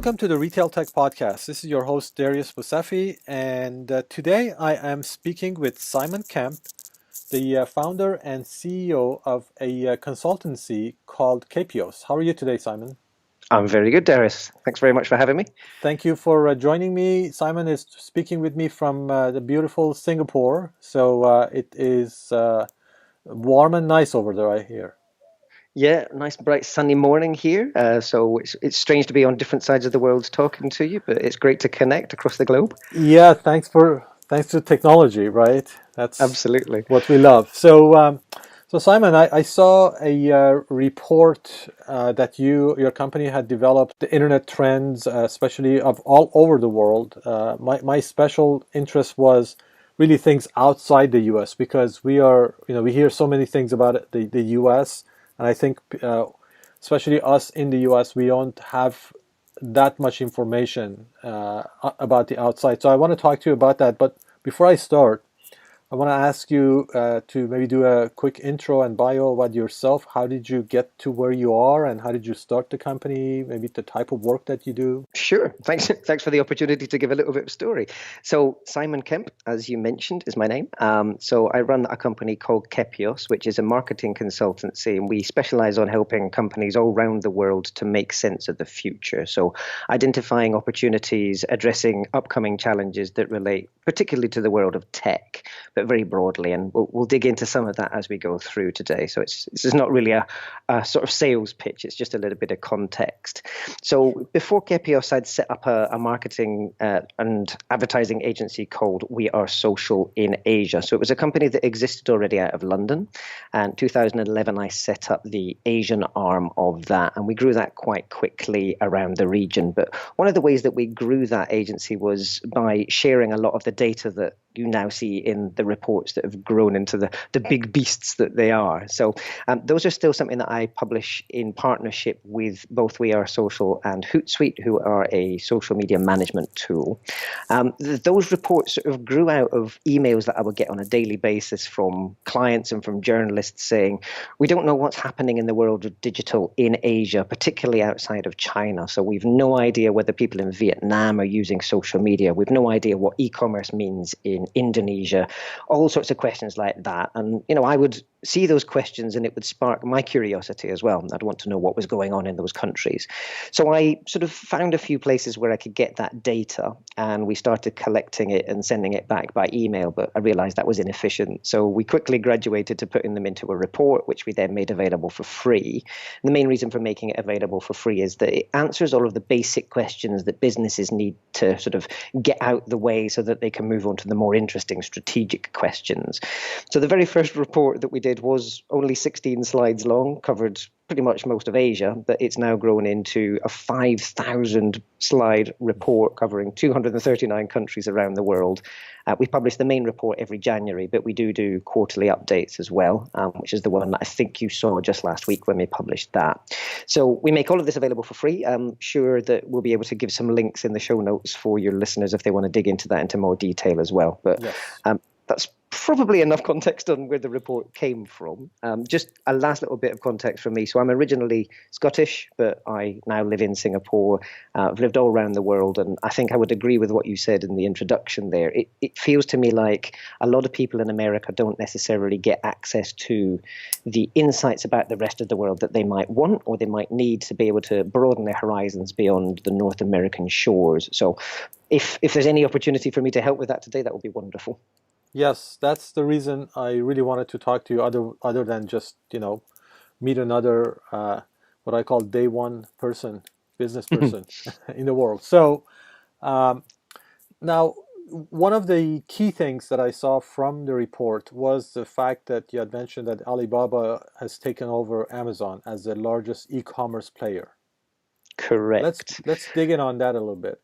Welcome to the Retail Tech Podcast. This is your host, Darius Boussafi, and today I am speaking with Simon Kemp, the founder and CEO of a consultancy called Kepios. How are you today, Simon? I'm very good, Darius. Thanks very much for having me. Thank you for joining me. Simon is speaking with me from the beautiful Singapore, so it is warm and nice over there, I hear. Yeah, nice bright sunny morning here. So it's strange to be on different sides of the world talking to you, but it's great to connect across the globe. Yeah, thanks to technology, right? That's Absolutely. what we love. So Simon, I saw a report that your company had developed the internet trends, especially of all over the world. My special interest was really things outside the U.S. because we hear so many things about the U.S. and I think especially us in the U.S. we don't have that much information about the outside. So I want to talk to you about that. But before I start, I want to ask you to maybe do a quick intro and bio about yourself. How did you get to where you are, and how did you start the company? Maybe the type of work that you do. Sure. Thanks. Thanks for the opportunity to give a little bit of story. So Simon Kemp, as you mentioned, is my name. So I run a company called Kepios, which is a marketing consultancy, and we specialize on helping companies all around the world to make sense of the future. So identifying opportunities, addressing upcoming challenges that relate particularly to the world of tech, but very broadly. And we'll dig into some of that as we go through today. So this is not really a sort of sales pitch. It's just a little bit of context. So before Kepios, I'd set up a marketing and advertising agency called We Are Social in Asia. So it was a company that existed already out of London. And 2011, I set up the Asian arm of that. And we grew that quite quickly around the region. But one of the ways that we grew that agency was by sharing a lot of the data that you now see in the reports that have grown into the big beasts that they are. So those are still something that I publish in partnership with both We Are Social and Hootsuite, who are a social media management tool. Those reports sort of grew out of emails that I would get on a daily basis from clients and from journalists saying, we don't know what's happening in the world of digital in Asia, particularly outside of China. So we've no idea whether people in Vietnam are using social media. We've no idea what e-commerce means in Indonesia, all sorts of questions like that. And, I would see those questions and it would spark my curiosity as well. I'd want to know what was going on in those countries. So I sort of found a few places where I could get that data, and we started collecting it and sending it back by email, but I realized that was inefficient. So we quickly graduated to putting them into a report, which we then made available for free. And the main reason for making it available for free is that it answers all of the basic questions that businesses need to sort of get out the way so that they can move on to the more interesting strategic questions. So the very first report that we did was only 16 slides long, covered pretty much most of Asia, but it's now grown into a 5,000 slide report covering 239 countries around the world. We publish the main report every January, but we do quarterly updates as well, which is the one that I think you saw just last week when we published that. So we make all of this available for free. I'm sure that we'll be able to give some links in the show notes for your listeners if they want to dig into that into more detail as well. But Yes. that's probably enough context on where the report came from. Just a last little bit of context from me. So I'm originally Scottish, but I now live in Singapore. I've lived all around the world, and I think I would agree with what you said in the introduction there. It feels to me like a lot of people in America don't necessarily get access to the insights about the rest of the world that they might want or they might need to be able to broaden their horizons beyond the North American shores. So if there's any opportunity for me to help with that today, that would be wonderful. Yes, that's the reason I really wanted to talk to you, other than just meet another what I call day one person, business person in the world. So um, now, one of the key things that I saw from the report was the fact that you had mentioned that Alibaba has taken over Amazon as the largest e-commerce player. Let's Correct. let's dig in on that a little bit.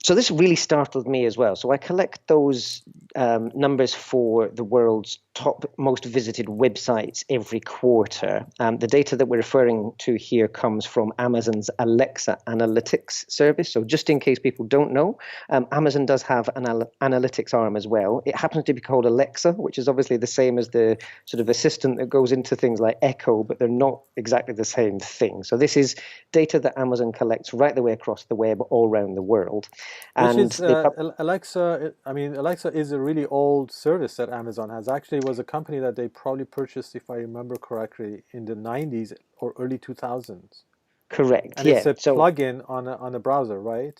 So this really startled me as well. So I collect those numbers for the world's top most visited websites every quarter. The data that we're referring to here comes from Amazon's Alexa analytics service. So just in case people don't know, Amazon does have an analytics arm as well. It happens to be called Alexa, which is obviously the same as the sort of assistant that goes into things like Echo, but they're not exactly the same thing. So this is data that Amazon collects right the way across the web all around the world. Which And is they Alexa. I mean, Alexa is a really old service that Amazon has. Actually, it was a company that they probably purchased, if I remember correctly, in the 90s or early 2000s. correct, And it's yeah. a So plugin on a browser, right?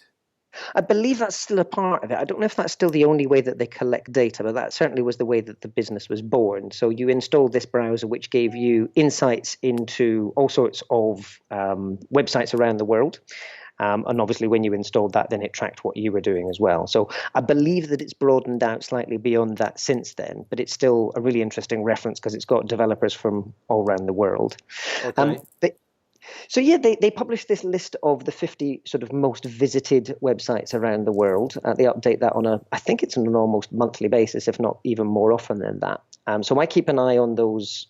I believe that's still a part of it. I don't know if that's still the only way that they collect data, but that certainly was the way that the business was born. So you installed this browser, which gave you insights into all sorts of websites around the world. And obviously, when you installed that, then it tracked what you were doing as well. So I believe that it's broadened out slightly beyond that since then, but it's still a really interesting reference because it's got developers from all around the world. Um, Okay. they, so yeah, they published this list of the 50 sort of most visited websites around the world. They update that on I think it's on an almost monthly basis, if not even more often than that. So I keep an eye on those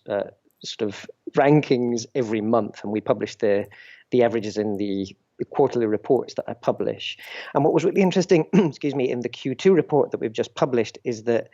sort of rankings every month, and we publish the averages in the quarterly reports that I publish. And what was really interesting, excuse me, in the Q2 report that we've just published is that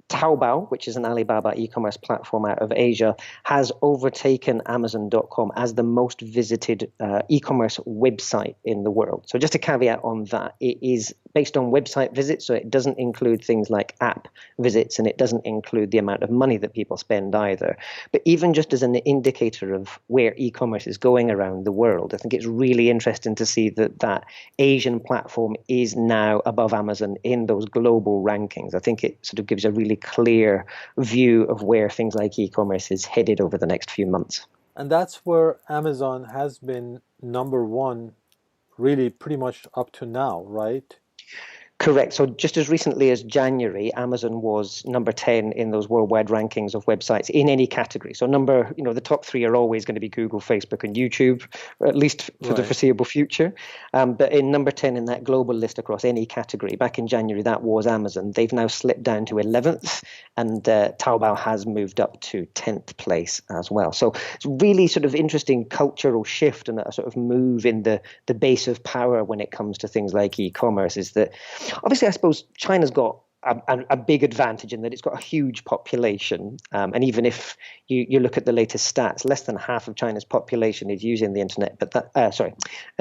Taobao, which is an Alibaba e-commerce platform out of Asia, has overtaken Amazon.com as the most visited e-commerce website in the world. So just a caveat on that, it is based on website visits, so it doesn't include things like app visits, and it doesn't include the amount of money that people spend either. But even just as an indicator of where e-commerce is going around the world, I think it's really interesting to see that Asian platform is now above Amazon in those global rankings. I think it sort of gives a really clear view of where things like e-commerce is headed over the next few months. And that's where Amazon has been number one, really pretty much up to now, right? Correct. So just as recently as January, Amazon was number 10 in those worldwide rankings of websites in any category. So the top three are always going to be Google, Facebook, and YouTube, at least for the Right. foreseeable future. But in number 10 in that global list across any category, back in January, that was Amazon. They've now slipped down to 11th, and Taobao has moved up to 10th place as well. So it's really sort of interesting cultural shift and a sort of move in the base of power when it comes to things like e-commerce is that obviously, I suppose China's got a big advantage in that it's got a huge population. And even if you look at the latest stats, less than half of China's population is using the internet, but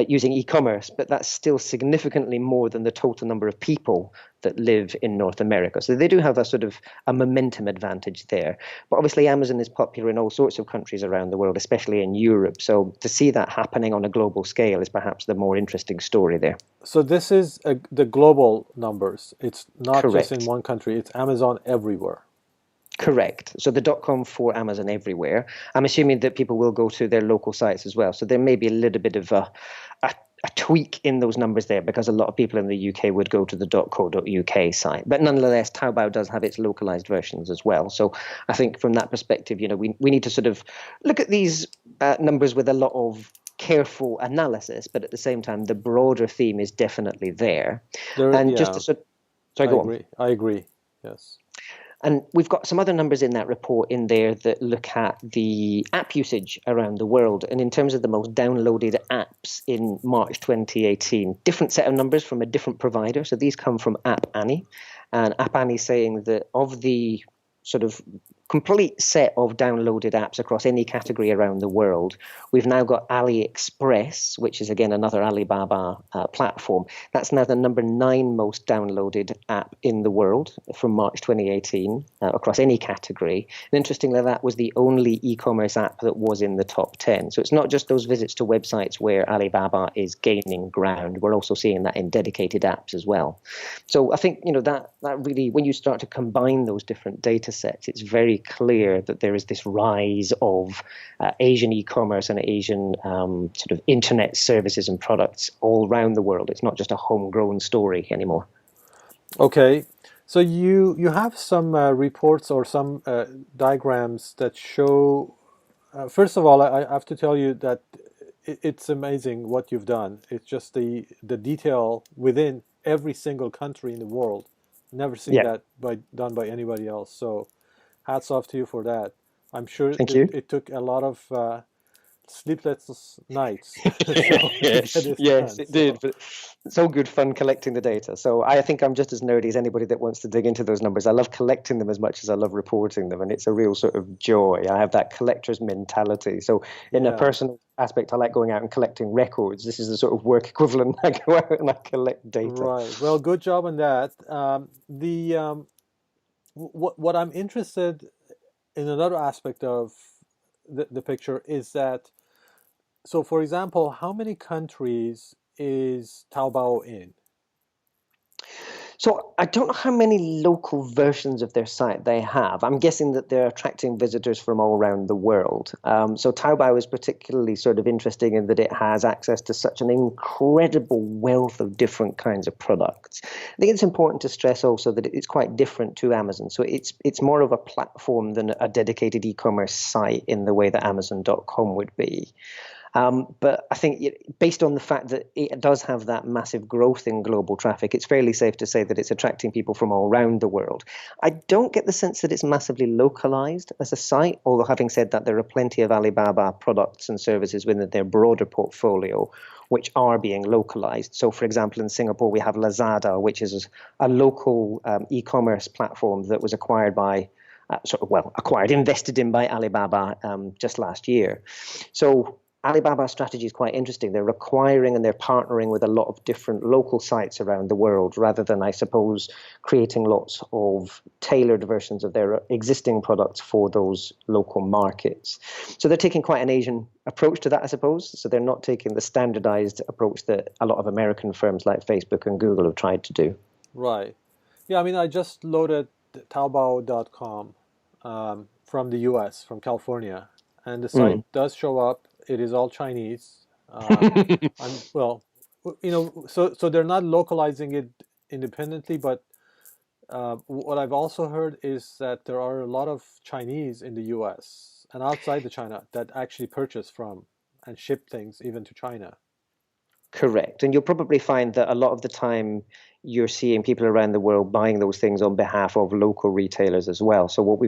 using e-commerce, but that's still significantly more than the total number of people that live in North America. So they do have a sort of a momentum advantage there. But obviously, Amazon is popular in all sorts of countries around the world, especially in Europe. So to see that happening on a global scale is perhaps the more interesting story there. So this is the global numbers. It's not just in Correct. one country. It's Amazon everywhere. Correct. So the .com for Amazon everywhere. I'm assuming that people will go to their local sites as well. So there may be a little bit of a tweak in those numbers there because a lot of people in the UK would go to the .co.uk site. But nonetheless, Taobao does have its localized versions as well. So I think from that perspective, we need to sort of look at these numbers with a lot of careful analysis, but at the same time, the broader theme is definitely there. And just Yeah, to sorry, I go on. agree. I agree. Yes. And we've got some other numbers in that report in there that look at the app usage around the world. And in terms of the most downloaded apps in March 2018, different set of numbers from a different provider. So these come from App Annie. And App Annie saying that of the sort of complete set of downloaded apps across any category around the world, we've now got AliExpress, which is again another Alibaba platform. That's now the number 9 most downloaded app in the world from March 2018 across any category. And interestingly, that was the only e-commerce app that was in the top 10. So it's not just those visits to websites where Alibaba is gaining ground. We're also seeing that in dedicated apps as well. So I think that really, when you start to combine those different data sets, it's very clear that there is this rise of Asian e-commerce and Asian sort of internet services and products all around the world. It's not just a homegrown story anymore. Okay. So you have some reports or some diagrams that show. First of all, I have to tell you that it's amazing what you've done. It's just the detail within every single country in the world. Never seen Yeah, that done by anybody else. So hats off to you for that. I'm sure thank you. it took a lot of sleepless nights so to get this Yes, done. it did. So But it's all good fun collecting the data. So I think I'm just as nerdy as anybody that wants to dig into those numbers. I love collecting them as much as I love reporting them, and it's a real sort of joy. I have that collector's mentality. So in a yeah, personal aspect, I like going out and collecting records. This is the sort of work equivalent. I go out and I collect data. right. Well, good job on that. What I'm interested in another aspect of the picture is that, so for example, how many countries is Taobao in? So I don't know how many local versions of their site they have. I'm guessing that they're attracting visitors from all around the world. So Taobao is particularly sort of interesting in that it has access to such an incredible wealth of different kinds of products. I think it's important to stress also that it's quite different to Amazon. So it's more of a platform than a dedicated e-commerce site in the way that Amazon.com would be. But I think based on the fact that it does have that massive growth in global traffic, it's fairly safe to say that it's attracting people from all around the world. I don't get the sense that it's massively localized as a site, although having said that, there are plenty of Alibaba products and services within their broader portfolio which are being localized. So, for example, in Singapore, we have Lazada, which is a local e-commerce platform that was acquired by invested in by Alibaba just last year. So Alibaba's strategy is quite interesting. They're acquiring and they're partnering with a lot of different local sites around the world rather than, I suppose, creating lots of tailored versions of their existing products for those local markets. So they're taking quite an Asian approach to that, I suppose. So they're not taking the standardized approach that a lot of American firms like Facebook and Google have tried to do. Right. Yeah, I mean, I just loaded Taobao.com from the US, from California, and the site Mm. does show up. It is all Chinese. I'm well, so they're not localizing it independently, but what I've also heard is that there are a lot of Chinese in the US and outside the China that actually purchase from and ship things even to China. Correct. And you'll probably find that a lot of the time you're seeing people around the world buying those things on behalf of local retailers as well. So what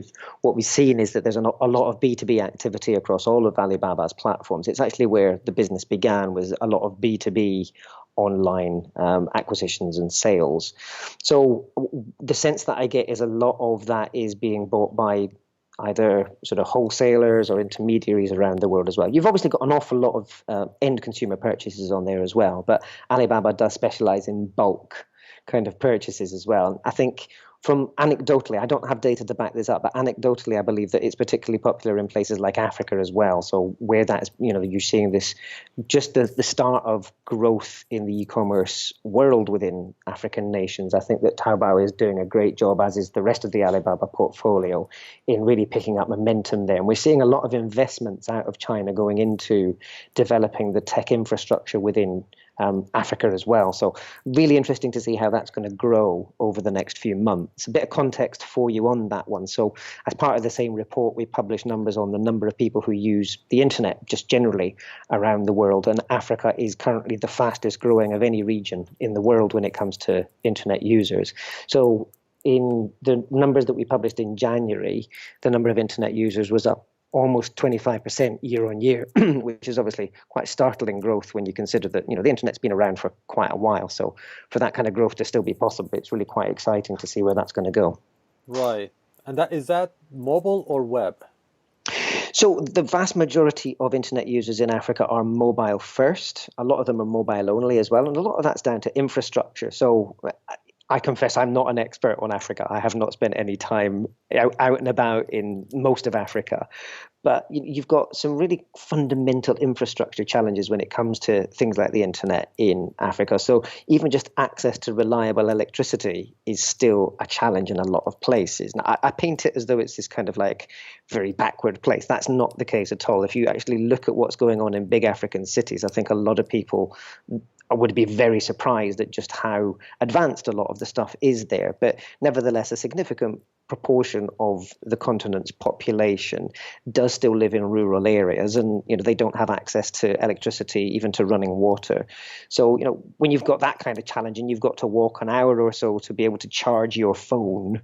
we've seen is that there's a lot of B2B activity across all of Alibaba's platforms. It's actually where the business began, was a lot of B2B online acquisitions and sales. So the sense that I get is a lot of that is being bought by either sort of wholesalers or intermediaries around the world as well. You've obviously got an awful lot of end consumer purchases on there as well, but Alibaba does specialize in bulk kind of purchases as well. I think from anecdotally, I don't have data to back this up, but anecdotally, I believe that it's particularly popular in places like Africa as well. So where that's, you're seeing this, just the start of growth in the e-commerce world within African nations. I think that Taobao is doing a great job, as is the rest of the Alibaba portfolio, in really picking up momentum there. And we're seeing a lot of investments out of China going into developing the tech infrastructure within Africa as well. So really interesting to see how that's going to grow over the next few months. A bit of context for you on that one. So as part of the same report, we published numbers on the number of people who use the internet just generally around the world. And Africa is currently the fastest growing of any region in the world when it comes to internet users. So in the numbers that we published in January, the number of internet users was up almost 25% year on year, which is obviously quite startling growth when you consider that, the internet's been around for quite a while. So for that kind of growth to still be possible, it's really quite exciting to see where that's going to go. Right. And is that mobile or web? So the vast majority of internet users in Africa are mobile first. A lot of them are mobile only as well. And a lot of that's down to infrastructure. So I confess I'm not an expert on Africa. I have not spent any time out and about in most of Africa. But you've got some really fundamental infrastructure challenges when it comes to things like the internet in Africa. So even just access to reliable electricity is still a challenge in a lot of places. Now, I paint it as though it's this kind of like very backward place. That's not the case at all. If you actually look at what's going on in big African cities, I think a lot of people would be very surprised at just how advanced a lot of the stuff is there. But nevertheless, a significant proportion of the continent's population does still live in rural areas, and they don't have access to electricity, even to running water. So when you've got that kind of challenge and you've got to walk an hour or so to be able to charge your phone,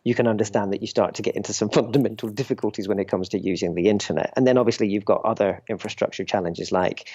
you can understand that you start to get into some fundamental difficulties when it comes to using the internet. And then obviously you've got other infrastructure challenges like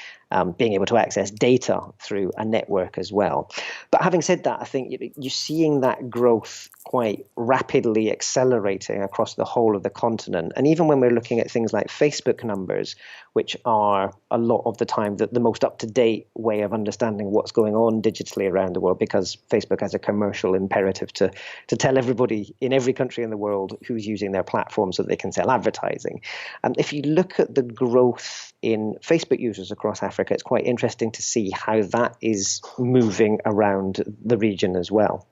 being able to access data through a network as well. But having said that, I think you're seeing that growth quite rapidly accelerating across the whole of the continent. And even when we're looking at things like Facebook numbers, which are a lot of the time the most up-to-date way of understanding what's going on digitally around the world, because Facebook has a commercial imperative to tell everybody in every country in the world who's using their platform so that they can sell advertising. And if you look at the growth in Facebook users across Africa, it's quite interesting to see how that is moving around the region as well.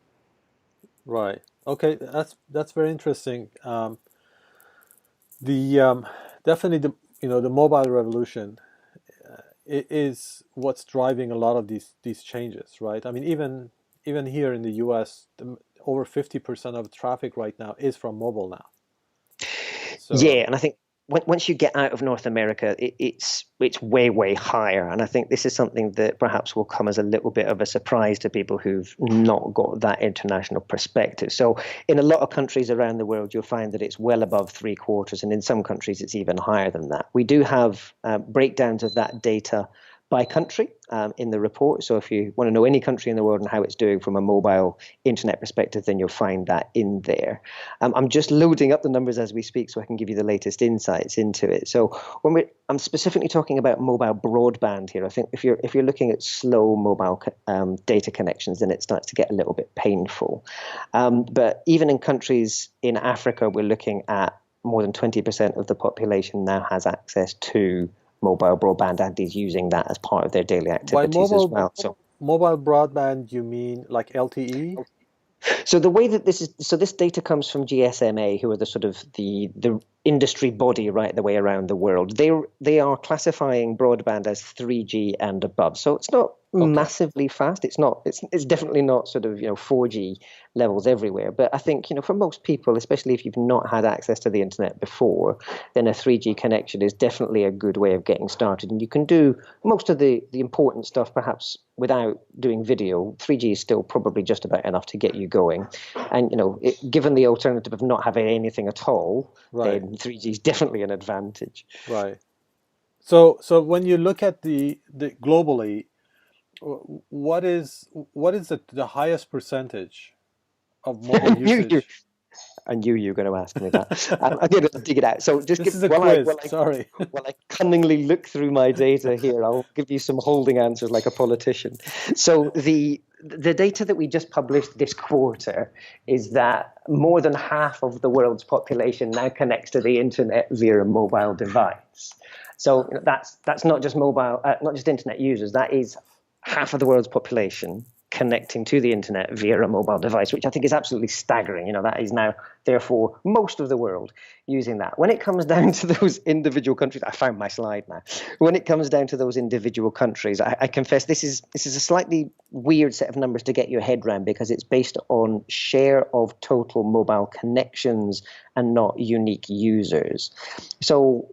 Right. Okay, that's very interesting. The definitely the mobile revolution is what's driving a lot of these changes, right? I mean, even here in the U.S., over 50% of traffic right now is from mobile now. So, yeah, and I think once you get out of North America, it's way higher. And I think this is something that perhaps will come as a little bit of a surprise to people who've not got that international perspective. So in a lot of countries around the world, you'll find that it's well above 3/4, and in some countries it's even higher than that. We do have breakdowns of that data by country in the report. So if you want to know any country in the world and how it's doing from a mobile internet perspective, then you'll find that in there. I'm just loading up the numbers as we speak so I can give you the latest insights into it. So I'm specifically talking about mobile broadband here. I think if you're looking at slow mobile data connections, then it starts to get a little bit painful. But even in countries in Africa, we're looking at more than 20% of the population now has access to mobile broadband and is using that as part of their daily activities as well. So mobile broadband, you mean like LTE? So the way that this data comes from GSMA, who are the sort of the industry body right the way around the world. They are classifying broadband as 3G and above. So it's not massively fast. It's definitely not sort of 4G levels everywhere. But I think for most people, especially if you've not had access to the internet before, then a 3G connection is definitely a good way of getting started. And you can do most of the important stuff perhaps without doing video. 3G is still probably just about enough to get you going. And given the alternative of not having anything at all, right, then 3G is definitely an advantage. Right. So when you look at the globally, what is the highest percentage of mobile usage? I knew you were going to ask me that. I'm going to dig it out. So just this is a quiz. Sorry. While I cunningly look through my data here, I'll give you some holding answers like a politician. So the data that we just published this quarter is that more than half of the world's population now connects to the internet via a mobile device. So that's not just not just internet users. That is half of the world's population connecting to the internet via a mobile device, which I think is absolutely staggering. That is now, therefore, most of the world using that. When it comes down to those individual countries, I found my slide now. When it comes down to those individual countries, I confess this is a slightly weird set of numbers to get your head around because it's based on share of total mobile connections and not unique users. So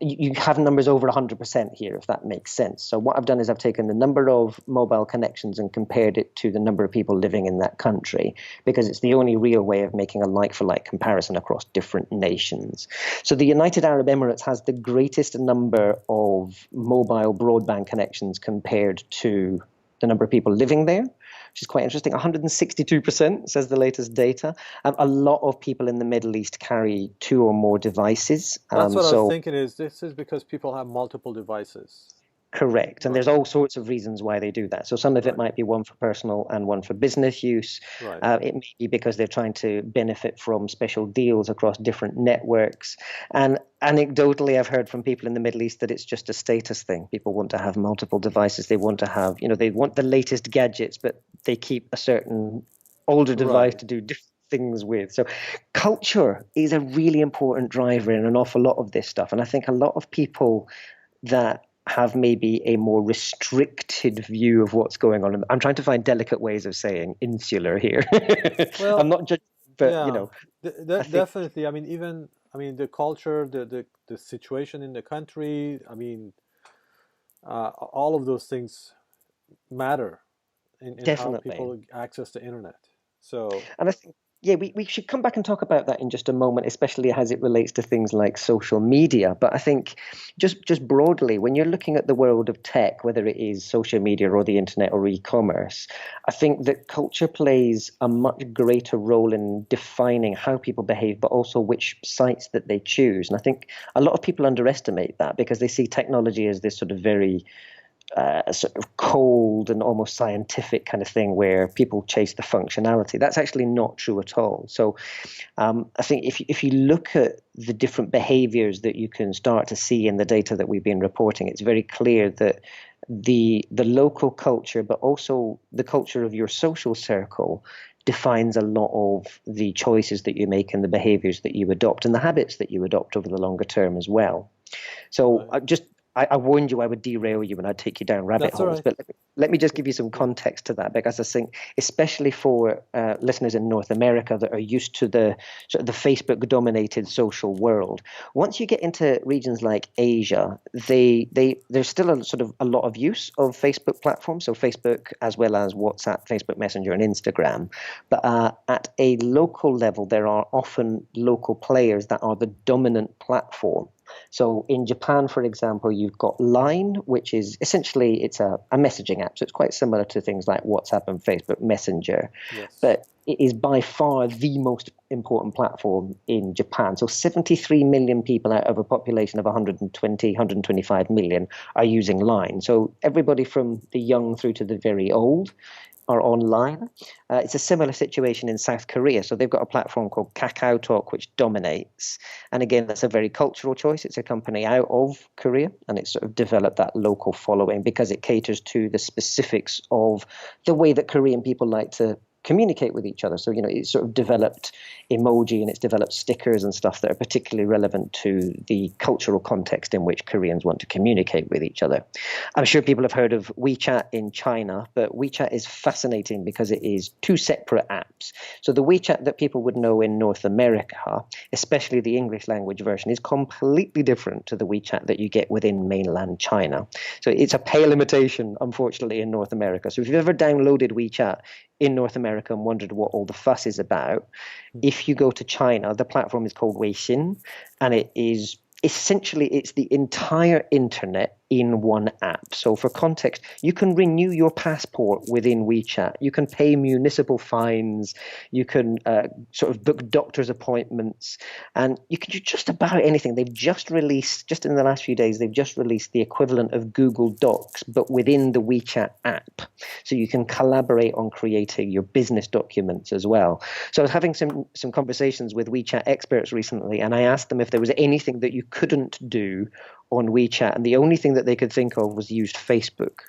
you have numbers over 100% here, if that makes sense. So what I've done is I've taken the number of mobile connections and compared it to the number of people living in that country, because it's the only real way of making a like-for-like comparison across different nations. So the United Arab Emirates has the greatest number of mobile broadband connections compared to the number of people living there, which is quite interesting. 162% says the latest data. A lot of people in the Middle East carry 2 or more devices. That's what I was thinking this is because people have multiple devices. Correct. And there's all sorts of reasons why they do that. So some of it might be one for personal and one for business use. Right. It may be because they're trying to benefit from special deals across different networks. And anecdotally, I've heard from people in the Middle East that it's just a status thing. People want to have multiple devices. They want to have, they want the latest gadgets, but they keep a certain older device to do different things with. So culture is a really important driver in an awful lot of this stuff. And I think a lot of people that have maybe a more restricted view of what's going on. I'm trying to find delicate ways of saying insular here. Well, I'm not judging But Yeah, I think definitely. I mean, even I mean the culture, the situation in the country. I mean, all of those things matter in how definitely. people access the internet. So And I think, yeah, we should come back and talk about that in just a moment, especially as it relates to things like social media. But I think just broadly, when you're looking at the world of tech, whether it is social media or the internet or e-commerce, I think that culture plays a much greater role in defining how people behave, but also which sites that they choose. And I think a lot of people underestimate that because they see technology as this sort of very sort of cold and almost scientific kind of thing where people chase the functionality. That's actually not true at all. So I think if you look at the different behaviors that you can start to see in the data that we've been reporting, it's very clear that the local culture, but also the culture of your social circle, defines a lot of the choices that you make and the behaviors that you adopt and the habits that you adopt over the longer term as well. So right, I warned you I would derail you and I'd take you down rabbit that's all holes, right. but let me just give you some Yeah, context to that because I think, especially for listeners in North America that are used to the sort of the Facebook-dominated social world, once you get into regions like Asia, there's still a sort of a lot of use of Facebook platforms, so Facebook as well as WhatsApp, Facebook Messenger, and Instagram. But at a local level, there are often local players that are the dominant platform. So in Japan, for example, you've got Line, which is essentially it's a messaging app. So it's quite similar to things like WhatsApp and Facebook Messenger, yes, but it is by far the most important platform in Japan. So 73 million people out of a population of 120, 125 million are using Line. So everybody from the young through to the very old are online. It's a similar situation in South Korea. So they've got a platform called Kakao Talk, which dominates. And again, that's a very cultural choice. It's a company out of Korea, and it's sort of developed that local following because it caters to the specifics of the way that Korean people like to communicate with each other. So, it's sort of developed emoji and it's developed stickers and stuff that are particularly relevant to the cultural context in which Koreans want to communicate with each other. I'm sure people have heard of WeChat in China, but WeChat is fascinating because it is two separate apps. So the WeChat that people would know in North America, especially the English language version, is completely different to the WeChat that you get within mainland China. So it's a pale imitation, unfortunately, in North America. So if you've ever downloaded WeChat in North America and wondered what all the fuss is about, if you go to China, the platform is called Weixin, and it is essentially it's the entire internet in one app. So for context, you can renew your passport within WeChat. You can pay municipal fines. You can sort of book doctor's appointments, and you can do just about anything. They've just released, just in the last few days, they've just released the equivalent of Google Docs, but within the WeChat app. So you can collaborate on creating your business documents as well. So I was having some conversations with WeChat experts recently, and I asked them if there was anything that you couldn't do on WeChat, and the only thing that they could think of was used Facebook.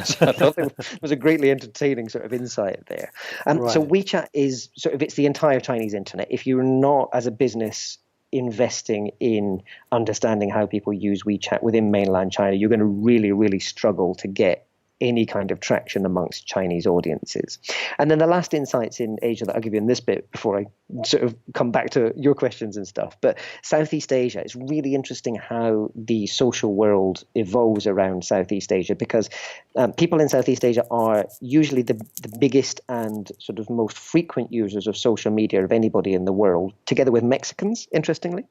So I thought it was a greatly entertaining sort of insight there. So right. WeChat is sort of, it's the entire Chinese internet. If you're not, as a business, investing in understanding how people use WeChat within mainland China, you're going to really, really struggle to get any kind of traction amongst Chinese audiences. And then the last insights in Asia that I'll give you in this bit before I sort of come back to your questions and stuff. But Southeast Asia, it's really interesting how the social world evolves around Southeast Asia because people in Southeast Asia are usually the biggest and sort of most frequent users of social media of anybody in the world, together with Mexicans, interestingly.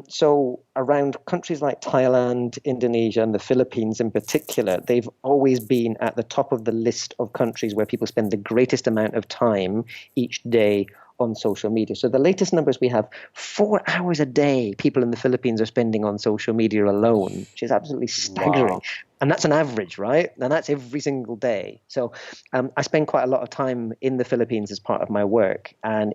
So around countries like Thailand, Indonesia, and the Philippines in particular, they've always been at the top of the list of countries where people spend the greatest amount of time each day on social media. So the latest numbers we have, 4 hours a day people in the Philippines are spending on social media alone, which is absolutely staggering. Wow. And that's an average, right? And that's every single day. So I spend quite a lot of time in the Philippines as part of my work, and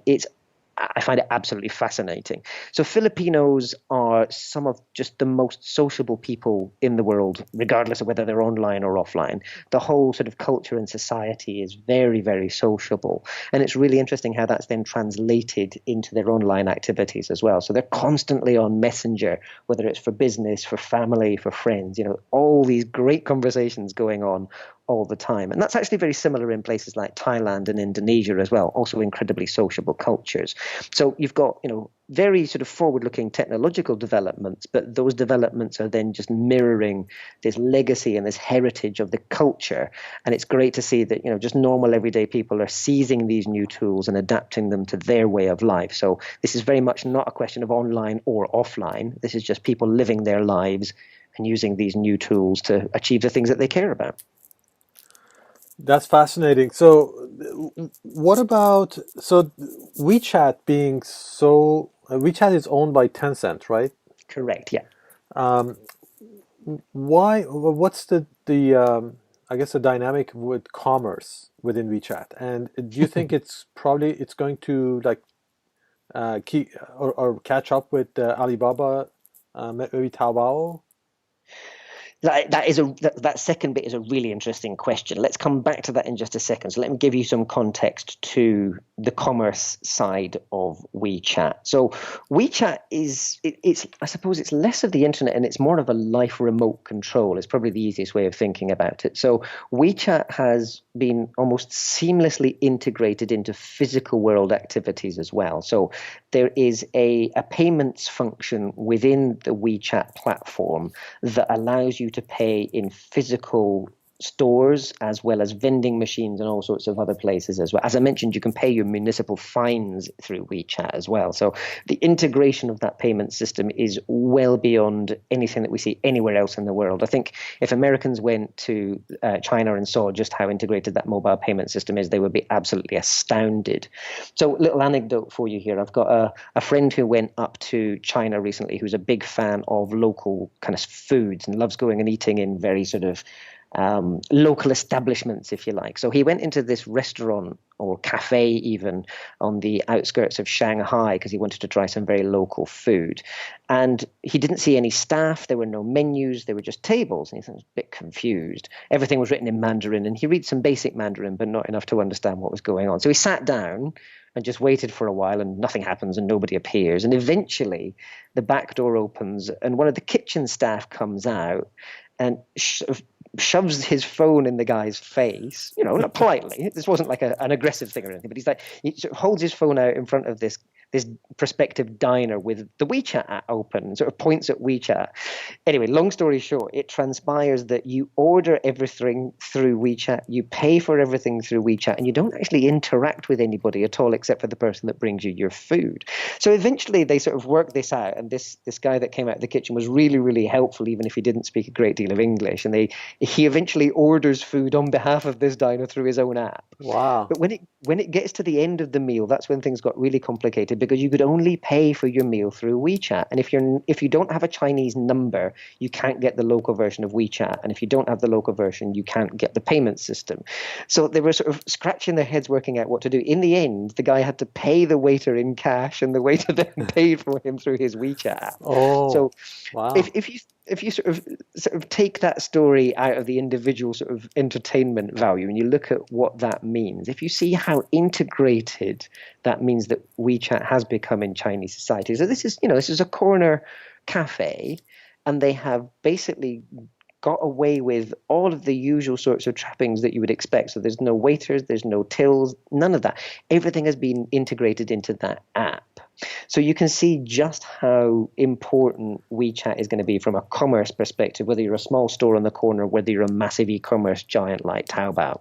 I find it absolutely fascinating. So Filipinos are some of just the most sociable people in the world, regardless of whether they're online or offline. The whole sort of culture and society is very, very sociable. And it's really interesting how that's then translated into their online activities as well. So they're constantly on Messenger, whether it's for business, for family, for friends, all these great conversations going on all the time. And that's actually very similar in places like Thailand and Indonesia as well, also incredibly sociable cultures. So you've got, very sort of forward-looking technological developments, but those developments are then just mirroring this legacy and this heritage of the culture. And it's great to see that, just normal everyday people are seizing these new tools and adapting them to their way of life. So this is very much not a question of online or offline. This is just people living their lives and using these new tools to achieve the things that they care about. That's fascinating. So, what about WeChat being WeChat is owned by Tencent, right? Correct, yeah. Um, why? What's the I guess the dynamic with commerce within WeChat? And do you think it's going to like keep or catch up with Alibaba, maybe Taobao? That second bit is a really interesting question. Let's come back to that in just a second. So let me give you some context to the commerce side of WeChat. So WeChat it's I suppose it's less of the internet and it's more of a life remote control. It's probably the easiest way of thinking about it. So WeChat has been almost seamlessly integrated into physical world activities as well. So there is a payments function within the WeChat platform that allows you to pay in physical stores as well as vending machines and all sorts of other places as well. As I mentioned, you can pay your municipal fines through WeChat as well. So the integration of that payment system is well beyond anything that we see anywhere else in the world. I think if Americans went to China and saw just how integrated that mobile payment system is, they would be absolutely astounded. So little anecdote for you here. I've got a friend who went up to China recently who's a big fan of local kind of foods and loves going and eating in very sort of local establishments, if you like. So he went into this restaurant or cafe even on the outskirts of Shanghai because he wanted to try some very local food. And he didn't see any staff. There were no menus. There were just tables. And he was a bit confused. Everything was written in Mandarin and he read some basic Mandarin, but not enough to understand what was going on. So he sat down and just waited for a while and nothing happens and nobody appears. And eventually the back door opens and one of the kitchen staff comes out and shoves his phone in the guy's face, not politely. This wasn't like an aggressive thing or anything, but he sort of holds his phone out in front of this prospective diner with the WeChat app open and sort of points at WeChat. Anyway, long story short, it transpires that you order everything through WeChat, you pay for everything through WeChat, and you don't actually interact with anybody at all except for the person that brings you your food. So eventually they sort of worked this out, and this guy that came out of the kitchen was really, really helpful, even if he didn't speak a great deal of English, and he eventually orders food on behalf of this diner through his own app. Wow. But when it gets to the end of the meal, that's when things got really complicated because you could only pay for your meal through WeChat. And if you don't have a Chinese number, you can't get the local version of WeChat. And if you don't have the local version, you can't get the payment system. So they were sort of scratching their heads working out what to do. In the end, the guy had to pay the waiter in cash and the waiter then paid for him through his WeChat app. Oh, so wow. if you sort of take that story out of the individual sort of entertainment value and you look at what that means, if you see how integrated that means that WeChat has become in Chinese society. So this is a corner cafe, and they have basically got away with all of the usual sorts of trappings that you would expect. So there's no waiters, there's no tills, none of that. Everything has been integrated into that app. So you can see just how important WeChat is going to be from a commerce perspective, whether you're a small store on the corner, whether you're a massive e-commerce giant like Taobao.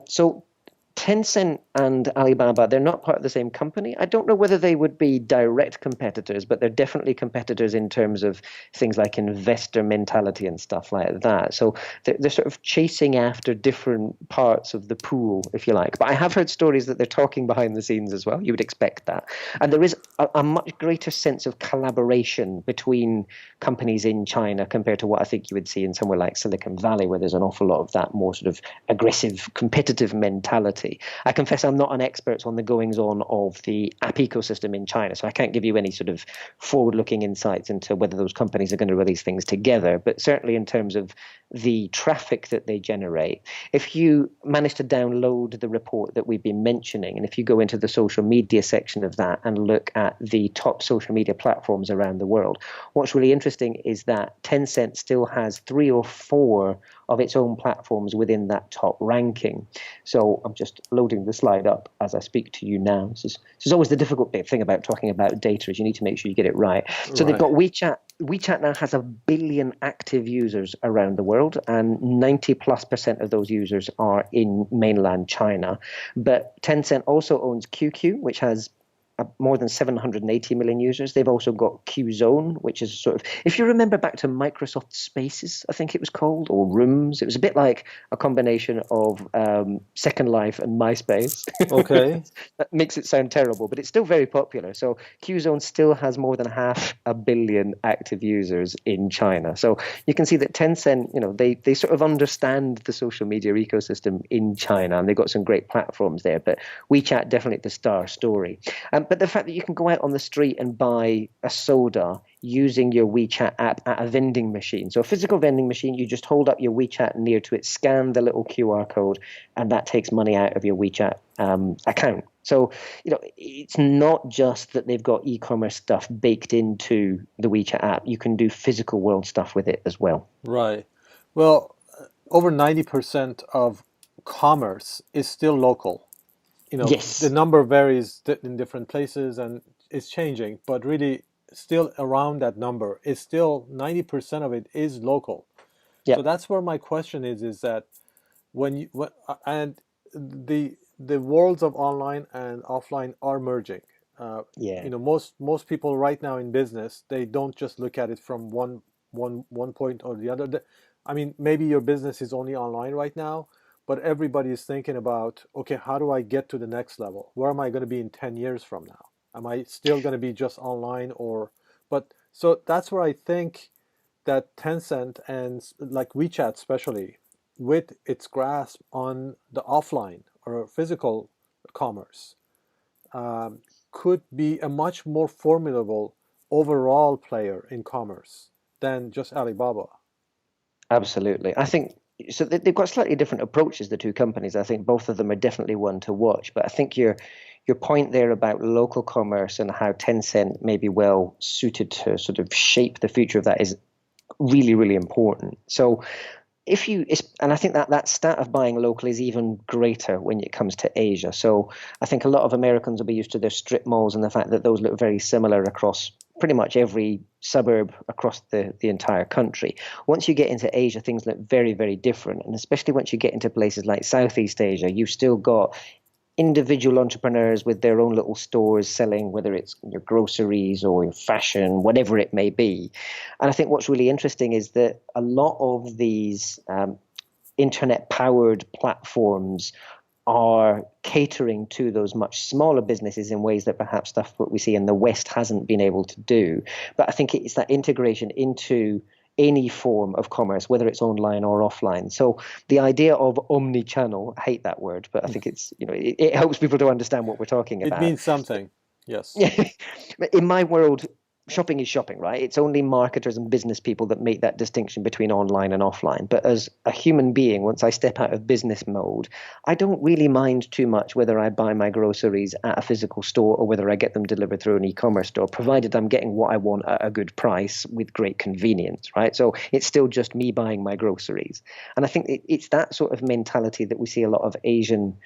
So Tencent and Alibaba, they're not part of the same company. I don't know whether they would be direct competitors, but they're definitely competitors in terms of things like investor mentality and stuff like that. So they're sort of chasing after different parts of the pool, if you like. But I have heard stories that they're talking behind the scenes as well. You would expect that. And there is a much greater sense of collaboration between companies in China compared to what I think you would see in somewhere like Silicon Valley, where there's an awful lot of that more sort of aggressive, competitive mentality. I confess I'm not an expert on the goings-on of the app ecosystem in China, so I can't give you any sort of forward-looking insights into whether those companies are going to release things together. But certainly in terms of the traffic that they generate, if you manage to download the report that we've been mentioning, and if you go into the social media section of that and look at the top social media platforms around the world, what's really interesting is that Tencent still has 3 or 4 of its own platforms within that top ranking. So I'm just loading the slide up as I speak to you now. This is always the difficult thing about talking about data, is you need to make sure you get it right. So they've got Right. WeChat. WeChat now has 1 billion active users around the world, and 90+% of those users are in mainland China. But Tencent also owns QQ, which has more than 780 million users. They've also got Qzone, which is sort of, if you remember back to Microsoft Spaces, I think it was called, or Rooms, it was a bit like a combination of Second Life and MySpace. Okay. That makes it sound terrible, but it's still very popular. So Qzone still has more than 500 million active users in China. So you can see that Tencent, they sort of understand the social media ecosystem in China, and they've got some great platforms there. But WeChat, definitely the star story. But the fact that you can go out on the street and buy a soda using your WeChat app at a vending machine. So a physical vending machine, you just hold up your WeChat near to it, scan the little QR code, and that takes money out of your WeChat account. So, it's not just that they've got e-commerce stuff baked into the WeChat app. You can do physical world stuff with it as well. Right. Well, over 90% of commerce is still local. The Yes. number varies in different places and it's changing, but really still around that number. It's still 90% of it is local. So Yep. that's where my question is that and the worlds of online and offline are merging. Uh, Yeah. most people right now in business, they don't just look at it from one point or the other. I mean, maybe your business is only online right now, but everybody is thinking about, okay, how do I get to the next level? Where am I going to be in 10 years from now? Am I still going to be just online but so that's where I think that Tencent and like WeChat especially, with its grasp on the offline or physical commerce, um, could be a much more formidable overall player in commerce than just Alibaba. Absolutely. I think so. They've got slightly different approaches, the two companies. I think both of them are definitely one to watch. But I think your point there about local commerce and how Tencent may be well suited to sort of shape the future of that is really, really important. So and I think that stat of buying local is even greater when it comes to Asia. So I think a lot of Americans will be used to their strip malls and the fact that those look very similar across pretty much every suburb across the entire country. Once you get into Asia, things look very, very different. And especially once you get into places like Southeast Asia, you've still got individual entrepreneurs with their own little stores selling, whether it's your groceries or your fashion, whatever it may be. And I think what's really interesting is that a lot of these internet-powered platforms are catering to those much smaller businesses in ways that perhaps stuff what we see in the West hasn't been able to do. But I think it's that integration into any form of commerce, whether it's online or offline. So the idea of omni-channel, I hate that word, but I think it helps people to understand what we're talking It about. means something. Yes. In my world, shopping is shopping, right? It's only marketers and business people that make that distinction between online and offline. But as a human being, once I step out of business mode, I don't really mind too much whether I buy my groceries at a physical store or whether I get them delivered through an e-commerce store, provided I'm getting what I want at a good price with great convenience, right? So it's still just me buying my groceries. And I think it's that sort of mentality that we see a lot of Asian,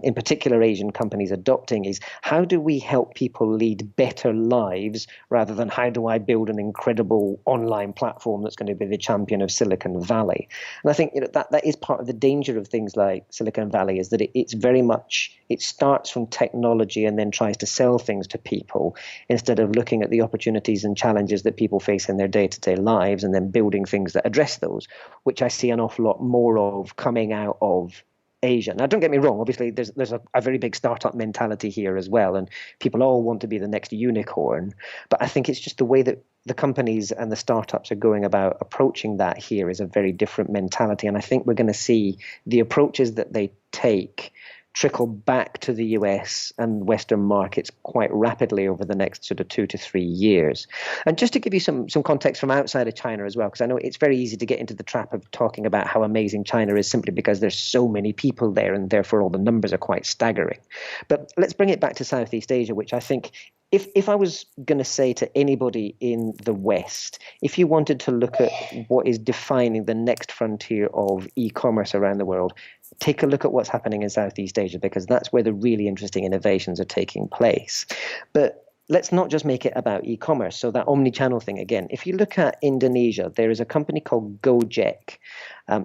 in particular Asian companies adopting, is how do we help people lead better lives rather than how do I build an incredible online platform that's going to be the champion of Silicon Valley? And I think that is part of the danger of things like Silicon Valley, is that it's very much, it starts from technology and then tries to sell things to people instead of looking at the opportunities and challenges that people face in their day-to-day lives and then building things that address those, which I see an awful lot more of coming out of Asia. Now, don't get me wrong. Obviously, there's a very big startup mentality here as well, and people all want to be the next unicorn. But I think it's just the way that the companies and the startups are going about approaching that here is a very different mentality. And I think we're going to see the approaches that they take trickle back to the US and Western markets quite rapidly over the next sort of 2 to 3 years. And just to give you some context from outside of China as well, because I know it's very easy to get into the trap of talking about how amazing China is simply because there's so many people there and therefore all the numbers are quite staggering. But let's bring it back to Southeast Asia, which I think if I was going to say to anybody in the West, if you wanted to look at what is defining the next frontier of e-commerce around the world, take a look at what's happening in Southeast Asia, because that's where the really interesting innovations are taking place. But let's not just make it about e-commerce. So that omni-channel thing again. If you look at Indonesia, there is a company called Gojek.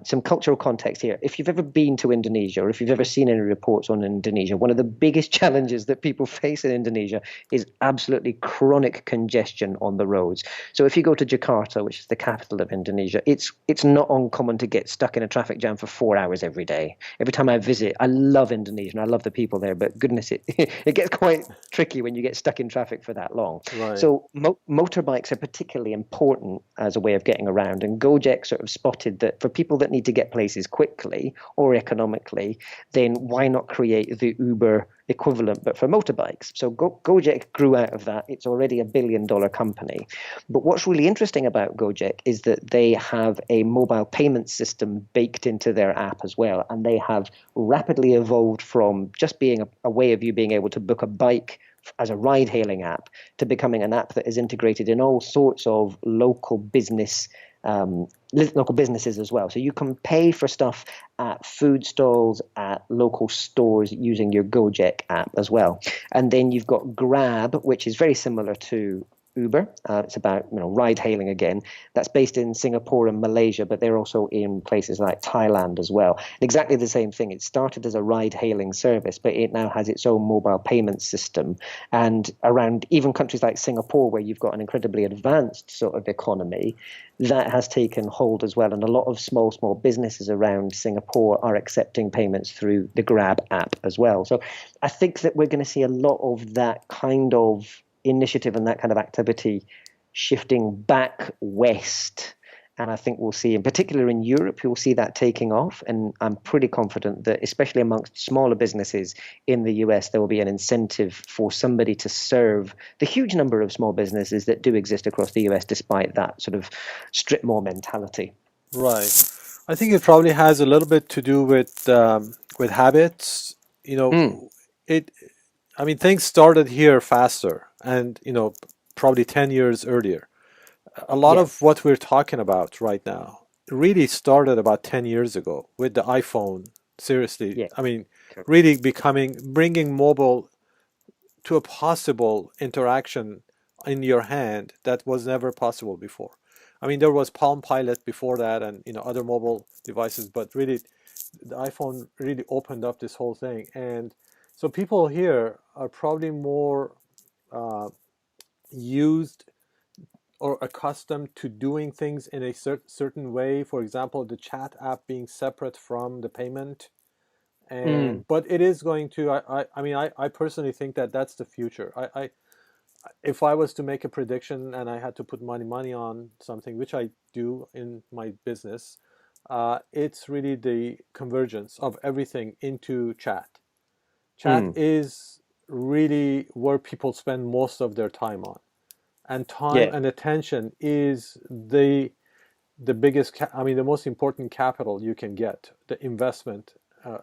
Some cultural context here. If you've ever been to Indonesia, or if you've ever seen any reports on Indonesia, one of the biggest challenges that people face in Indonesia is absolutely chronic congestion on the roads. So if you go to Jakarta, which is the capital of Indonesia, it's not uncommon to get stuck in a traffic jam for 4 hours every day. Every time I visit, I love Indonesia and I love the people there, but goodness, it gets quite tricky when you get stuck in traffic for that long. Right. So motorbikes are particularly important as a way of getting around, and Gojek sort of spotted that for people that need to get places quickly or economically, then why not create the Uber equivalent, but for motorbikes? So Gojek grew out of that. It's already $1 billion company. But what's really interesting about Gojek is that they have a mobile payment system baked into their app as well. And they have rapidly evolved from just being a way of you being able to book a bike as a ride-hailing app to becoming an app that is integrated in all sorts of local businesses as well. So you can pay for stuff at food stalls, at local stores using your Gojek app as well. And then you've got Grab, which is very similar to Uber. It's about ride hailing again. That's based in Singapore and Malaysia, but they're also in places like Thailand as well. Exactly the same thing. It started as a ride hailing service, but it now has its own mobile payment system. And around even countries like Singapore, where you've got an incredibly advanced sort of economy, that has taken hold as well. And a lot of small businesses around Singapore are accepting payments through the Grab app as well. So I think that we're going to see a lot of that kind of initiative and that kind of activity shifting back west. And I think we'll see, in particular in Europe, you'll see that taking off. And I'm pretty confident that, especially amongst smaller businesses in the US, there will be an incentive for somebody to serve the huge number of small businesses that do exist across the US, despite that sort of strip mall mentality. Right. I think it probably has a little bit to do with habits. You Mm, know, it. I mean, things started here faster, and probably 10 years earlier. A lot yeah, of what we're talking about right now really started about 10 years ago with the iPhone. Seriously, yeah, I mean, correct. really bringing mobile to a possible interaction in your hand that was never possible before. I mean, there was Palm Pilot before that, and other mobile devices, but really, the iPhone really opened up this whole thing. And so people here are probably more uh, used or accustomed to doing things in a certain way. For example, the chat app being separate from the payment. Mm, And but it is going to. I mean, I personally think that that's the future. If I was to make a prediction and I had to put money on something, which I do in my business, it's really the convergence of everything into chat. Chat mm, is really where people spend most of their time on, and time yeah, and attention is the biggest. I mean, the most important capital you can get. The investment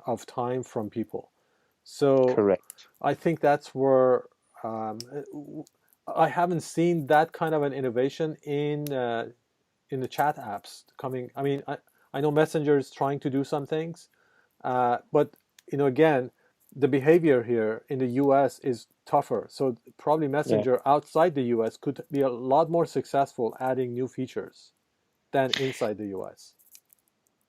of time from people. So correct. I think that's where I haven't seen that kind of an innovation in the chat apps coming. I mean, I know Messenger is trying to do some things, but again, the behavior here in the U.S. is tougher. So probably Yeah. Messenger outside the U.S. could be a lot more successful adding new features than inside the U.S.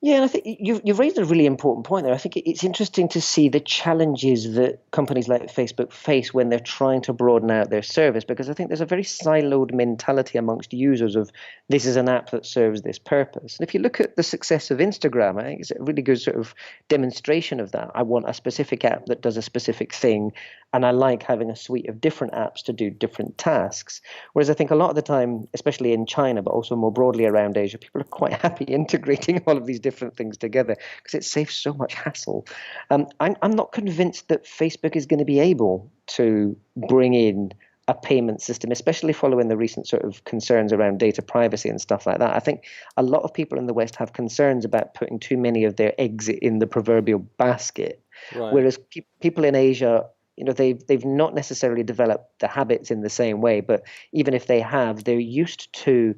Yeah, and I think you've raised a really important point there. I think it's interesting to see the challenges that companies like Facebook face when they're trying to broaden out their service, because I think there's a very siloed mentality amongst users of this is an app that serves this purpose. And if you look at the success of Instagram, I think it's a really good sort of demonstration of that. I want a specific app that does a specific thing, and I like having a suite of different apps to do different tasks. Whereas I think a lot of the time, especially in China, but also more broadly around Asia, people are quite happy integrating all of these different things together because it saves so much hassle. I'm not convinced that Facebook is going to be able to bring in a payment system, especially following the recent sort of concerns around data privacy and stuff like that. I think a lot of people in the West have concerns about putting too many of their eggs in the proverbial basket, Right. whereas people in Asia they've not necessarily developed the habits in the same way, but even if they have, they're used to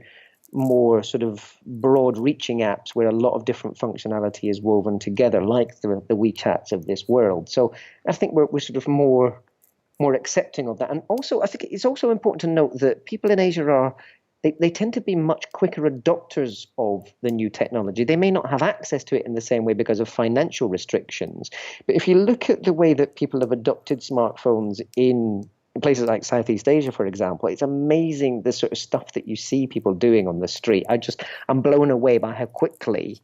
more sort of broad reaching apps where a lot of different functionality is woven together, like the WeChats of this world. So I think we're sort of more accepting of that. And also, I think it's also important to note that people in Asia they tend to be much quicker adopters of the new technology. They may not have access to it in the same way because of financial restrictions. But if you look at the way that people have adopted smartphones in places like Southeast Asia, for example, it's amazing the sort of stuff that you see people doing on the street. I'm blown away by how quickly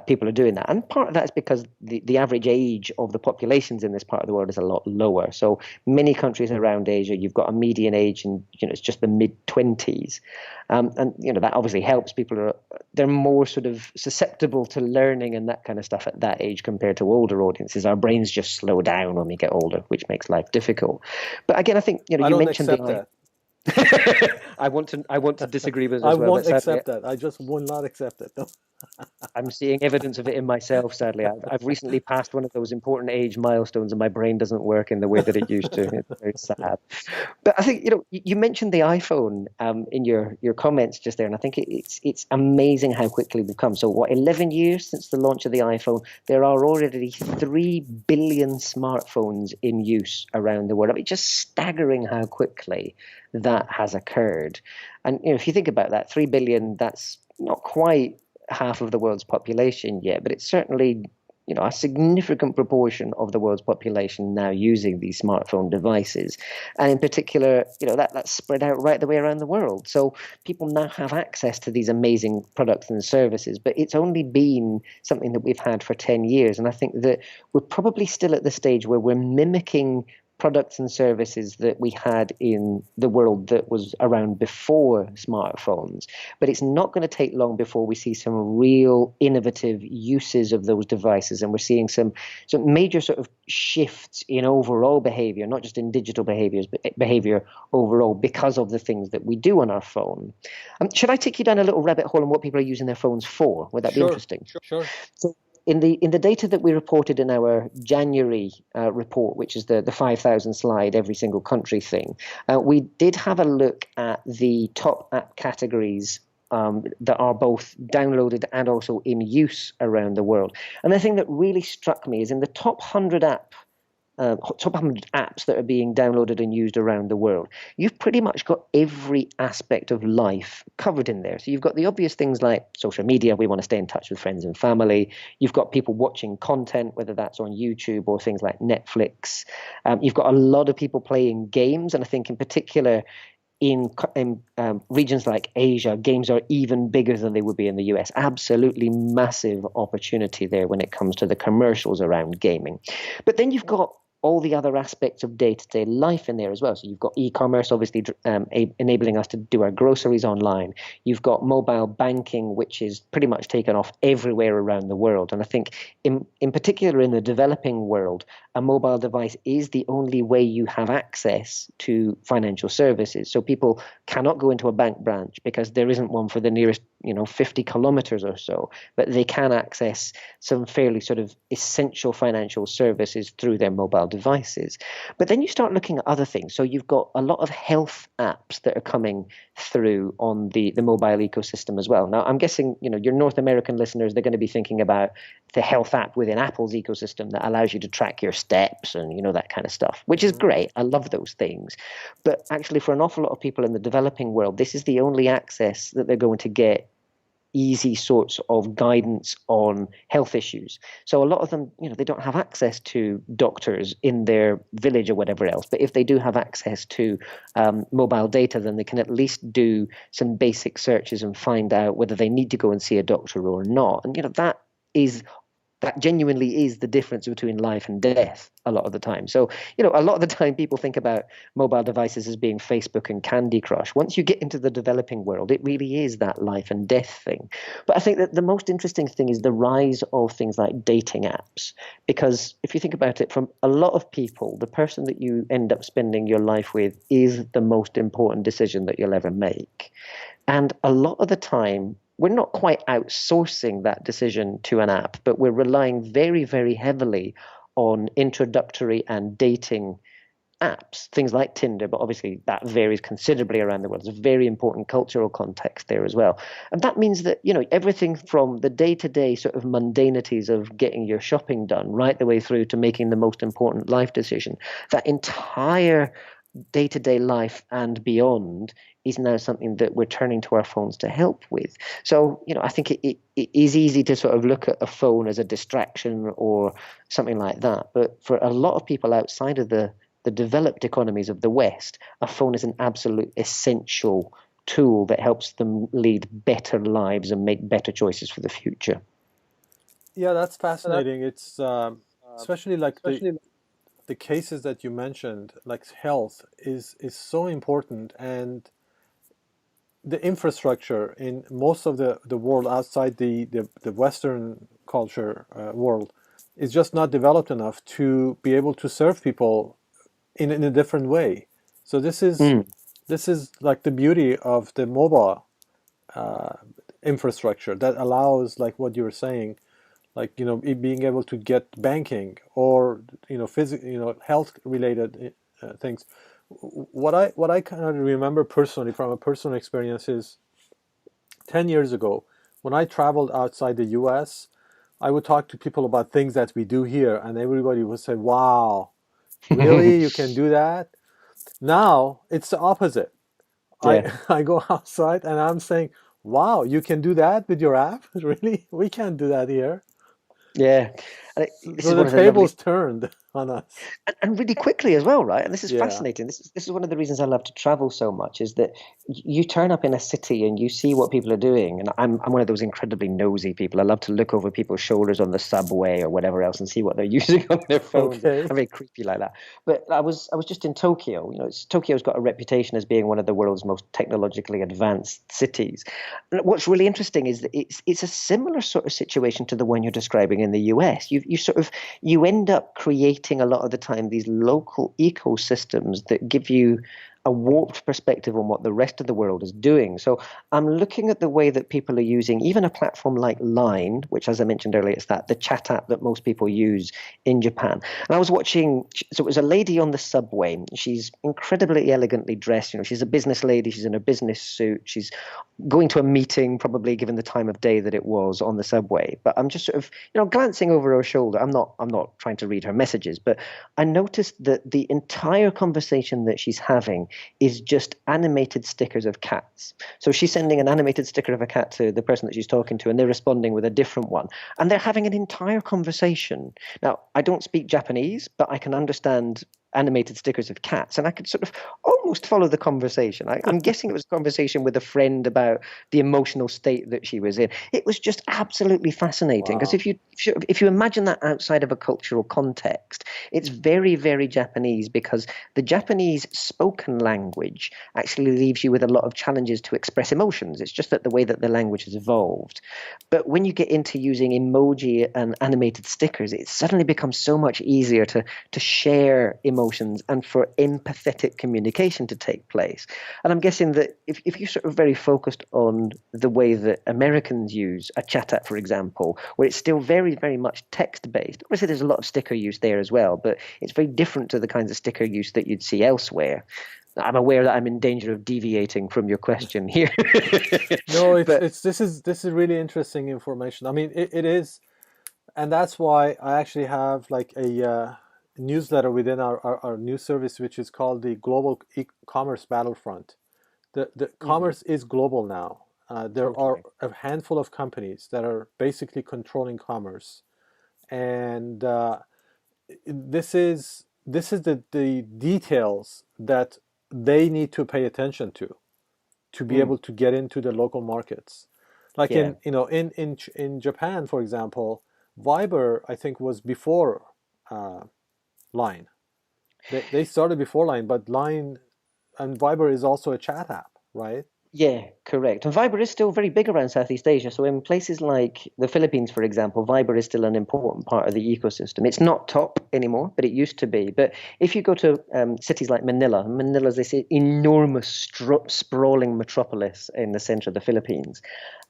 people are doing that. And part of that is because the average age of the populations in this part of the world is a lot lower. So many countries around Asia, you've got a median age and it's just the mid-20s. And that obviously helps. They're more sort of susceptible to learning and that kind of stuff at that age compared to older audiences. Our brains just slow down when we get older, which makes life difficult. But again, I think I you don't mentioned accept that. I want to disagree with it I as well. won't accept that. I just will not accept it. No. I'm seeing evidence of it in myself, sadly. I've recently passed one of those important age milestones and my brain doesn't work in the way that it used to. It's very sad. But I think, you mentioned the iPhone in your comments just there, and I think it's amazing how quickly we've come. So 11 years since the launch of the iPhone, there are already 3 billion smartphones in use around the world. I mean, just staggering how quickly that has occurred. And if you think about that, 3 billion, that's not quite half of the world's population yet, but it's certainly a significant proportion of the world's population now using these smartphone devices, and in particular, that's spread out right the way around the world. So people now have access to these amazing products and services, but it's only been something that we've had for 10 years, and I think that we're probably still at the stage where we're mimicking products and services that we had in the world that was around before smartphones. But it's not going to take long before we see some real innovative uses of those devices. And we're seeing some major sort of shifts in overall behavior, not just in digital behaviors, but behavior overall because of the things that we do on our phone. Should I take you down a little rabbit hole on what people are using their phones for? Would that be interesting? Sure. So in the data that we reported in our January report, which is the 5,000 slide every single country thing, we did have a look at the top app categories that are both downloaded and also in use around the world. And the thing that really struck me is in the top 100 apps that are being downloaded and used around the world, you've pretty much got every aspect of life covered in there. So you've got the obvious things like social media. We want to stay in touch with friends and family. You've got people watching content, whether that's on YouTube or things like Netflix. You've got a lot of people playing games, and I think in particular in regions like Asia, games are even bigger than they would be in the US. Absolutely massive opportunity there when it comes to the commercials around gaming. But then you've got all the other aspects of day-to-day life in there as well. So you've got e-commerce, obviously enabling us to do our groceries online. You've got mobile banking, which is pretty much taken off everywhere around the world. And I think in particular in the developing world, a mobile device is the only way you have access to financial services. So people cannot go into a bank branch because there isn't one for the nearest 50 kilometers or so, but they can access some fairly sort of essential financial services through their mobile devices. But then you start looking at other things. So you've got a lot of health apps that are coming through on the mobile ecosystem as well. Now, I'm guessing, your North American listeners, they're going to be thinking about the health app within Apple's ecosystem that allows you to track your steps and, that kind of stuff, which is great. I love those things. But actually, for an awful lot of people in the developing world, this is the only access that they're going to get easy sorts of guidance on health issues. So a lot of them, they don't have access to doctors in their village or whatever else. But if they do have access to mobile data, then they can at least do some basic searches and find out whether they need to go and see a doctor or not. And, that genuinely is the difference between life and death a lot of the time. So, a lot of the time people think about mobile devices as being Facebook and Candy Crush. Once you get into the developing world, it really is that life and death thing. But I think that the most interesting thing is the rise of things like dating apps. Because if you think about it, from a lot of people, the person that you end up spending your life with is the most important decision that you'll ever make. And a lot of the time, we're not quite outsourcing that decision to an app, but we're relying very, very heavily on introductory and dating apps, things like Tinder, but obviously that varies considerably around the world. There's a very important cultural context there as well. And that means that, everything from the day-to-day sort of mundanities of getting your shopping done right the way through to making the most important life decision, that entire day-to-day life and beyond is now something that we're turning to our phones to help with. So, I think it is easy to sort of look at a phone as a distraction or something like that. But for a lot of people outside of the developed economies of the West, a phone is an absolute essential tool that helps them lead better lives and make better choices for the future. Yeah, that's fascinating. It's especially like the cases that you mentioned, like health is so important, and the infrastructure in most of the world outside the Western culture world is just not developed enough to be able to serve people in a different way. So Mm, this is like the beauty of the mobile uh, infrastructure that allows, like what you were saying, like being able to get banking or health related things. What I kind of remember personally from a personal experience is 10 years ago when I traveled outside the US, I would talk to people about things that we do here, and everybody would say, wow, really, you can do that? Now it's the opposite. yeah. I go outside and I'm saying, wow, you can do that with your app? Really? We can't do that here. Yeah. And this So is the one of the lovely tables turned on us. and really quickly as well, right? And this is Yeah. fascinating. This is one of the reasons I love to travel so much is that you turn up in a city and you see what people are doing. And I'm one of those incredibly nosy people. I love to look over people's shoulders on the subway or whatever else and see what they're using on their phones. Okay. I'm very creepy like that. But I was just in Tokyo. Tokyo's got a reputation as being one of the world's most technologically advanced cities. And what's really interesting is that it's a similar sort of situation to the one you're describing in the US. You end up creating a lot of the time these local ecosystems that give you a warped perspective on what the rest of the world is doing. So I'm looking at the way that people are using even a platform like Line, which, as I mentioned earlier, it's the chat app that most people use in Japan. And I was watching, so it was a lady on the subway. She's incredibly elegantly dressed. She's a business lady. She's in a business suit. She's going to a meeting, probably given the time of day that it was on the subway. But I'm just sort of, glancing over her shoulder. I'm not trying to read her messages, but I noticed that the entire conversation that she's having is just animated stickers of cats. So she's sending an animated sticker of a cat to the person that she's talking to, and they're responding with a different one. And they're having an entire conversation. Now, I don't speak Japanese, but I can understand animated stickers of cats, and I could sort of almost follow the conversation. I'm guessing it was a conversation with a friend about the emotional state that she was in. It was just absolutely fascinating because Wow. if you imagine that outside of a cultural context, it's very, very Japanese because the Japanese spoken language actually leaves you with a lot of challenges to express emotions. It's just that the way that the language has evolved. But when you get into using emoji and animated stickers, it suddenly becomes so much easier to share emotions and for empathetic communication to take place. And I'm guessing that if you're sort of very focused on the way that Americans use a chat app, for example, where it's still very, very much text-based, obviously there's a lot of sticker use there as well, but it's very different to the kinds of sticker use that you'd see elsewhere. I'm aware that I'm in danger of deviating from your question here. No, But this is really interesting information. I mean, it is, and that's why I actually have like a newsletter within our news service, which is called the Global E-commerce Battlefront. The Mhm, commerce is global now. There are totally. a handful of companies that are basically controlling commerce, and this is the details that they need to pay attention to be Mm, able to get into the local markets. Like yeah. in Japan, for example, Viber I think was before uh, Line. They started before Line, but Line and Viber is also a chat app, right? Yeah, correct. And Viber is still very big around Southeast Asia. So in places like the Philippines, for example, Viber is still an important part of the ecosystem. It's not top anymore, but it used to be. But if you go to cities like Manila, Manila's this enormous, sprawling metropolis in the center of the Philippines,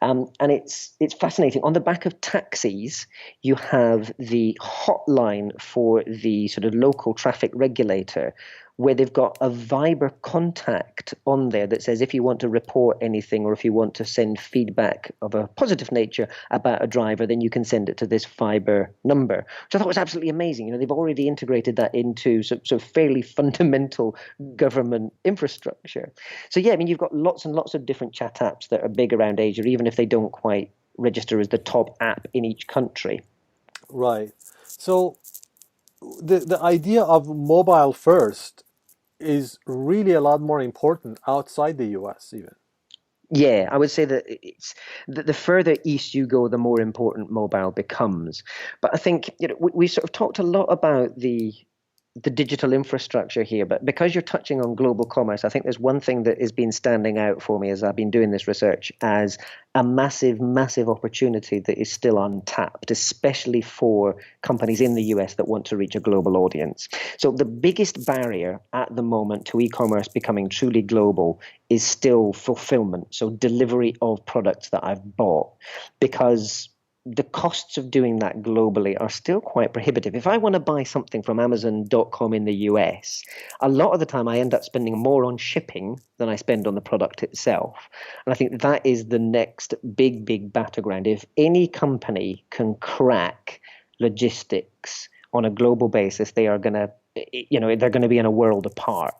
and it's fascinating. On the back of taxis, you have the hotline for the sort of local traffic regulator, where they've got a Viber contact on there that says if you want to report anything or if you want to send feedback of a positive nature about a driver, then you can send it to this Viber number, which I thought was absolutely amazing. They've already integrated that into sort of fairly fundamental government infrastructure. So yeah, I mean, you've got lots and lots of different chat apps that are big around Asia, even if they don't quite register as the top app in each country. Right. So the idea of mobile first is really a lot more important outside the US even. Yeah, I would say that it's the further east you go, the more important mobile becomes. But I think we sort of talked a lot about the digital infrastructure here, but because you're touching on global commerce, I think there's one thing that has been standing out for me as I've been doing this research as a massive, massive opportunity that is still untapped, especially for companies in the US that want to reach a global audience. So the biggest barrier at the moment to e-commerce becoming truly global is still fulfillment, so delivery of products that I've bought, because the costs of doing that globally are still quite prohibitive. If I want to buy something from Amazon.com in the US, a lot of the time I end up spending more on shipping than I spend on the product itself. And I think that is the next big, big battleground. If any company can crack logistics on a global basis, they are going to they're going to be in a world apart.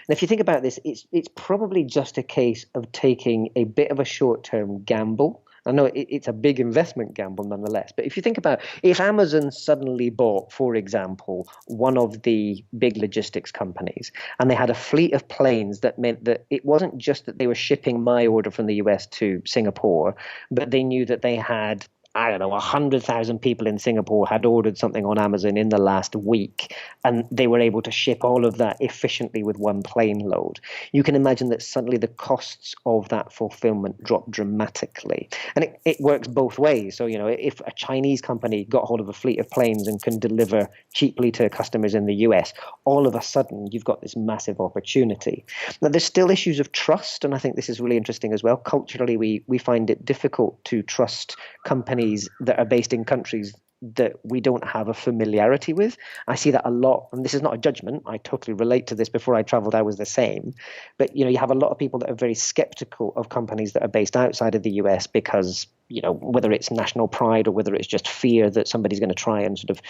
And if you think about this, it's probably just a case of taking a bit of a short-term gamble. I know it's a big investment gamble nonetheless, but if you think about if Amazon suddenly bought, for example, one of the big logistics companies, and they had a fleet of planes that meant that it wasn't just that they were shipping my order from the US to Singapore, but they knew that they had, I don't know, 100,000 people in Singapore had ordered something on Amazon in the last week, and they were able to ship all of that efficiently with one plane load. You can imagine that suddenly the costs of that fulfillment drop dramatically. And it works both ways. So, if a Chinese company got hold of a fleet of planes and can deliver cheaply to customers in the US, all of a sudden you've got this massive opportunity. Now, there's still issues of trust, and I think this is really interesting as well. Culturally, we find it difficult to trust companies that are based in countries that we don't have a familiarity with. I see that a lot, and this is not a judgment. I totally relate to this. Before I traveled, I was the same. But, you have a lot of people that are very skeptical of companies that are based outside of the US because, whether it's national pride or whether it's just fear that somebody's going to try and sort of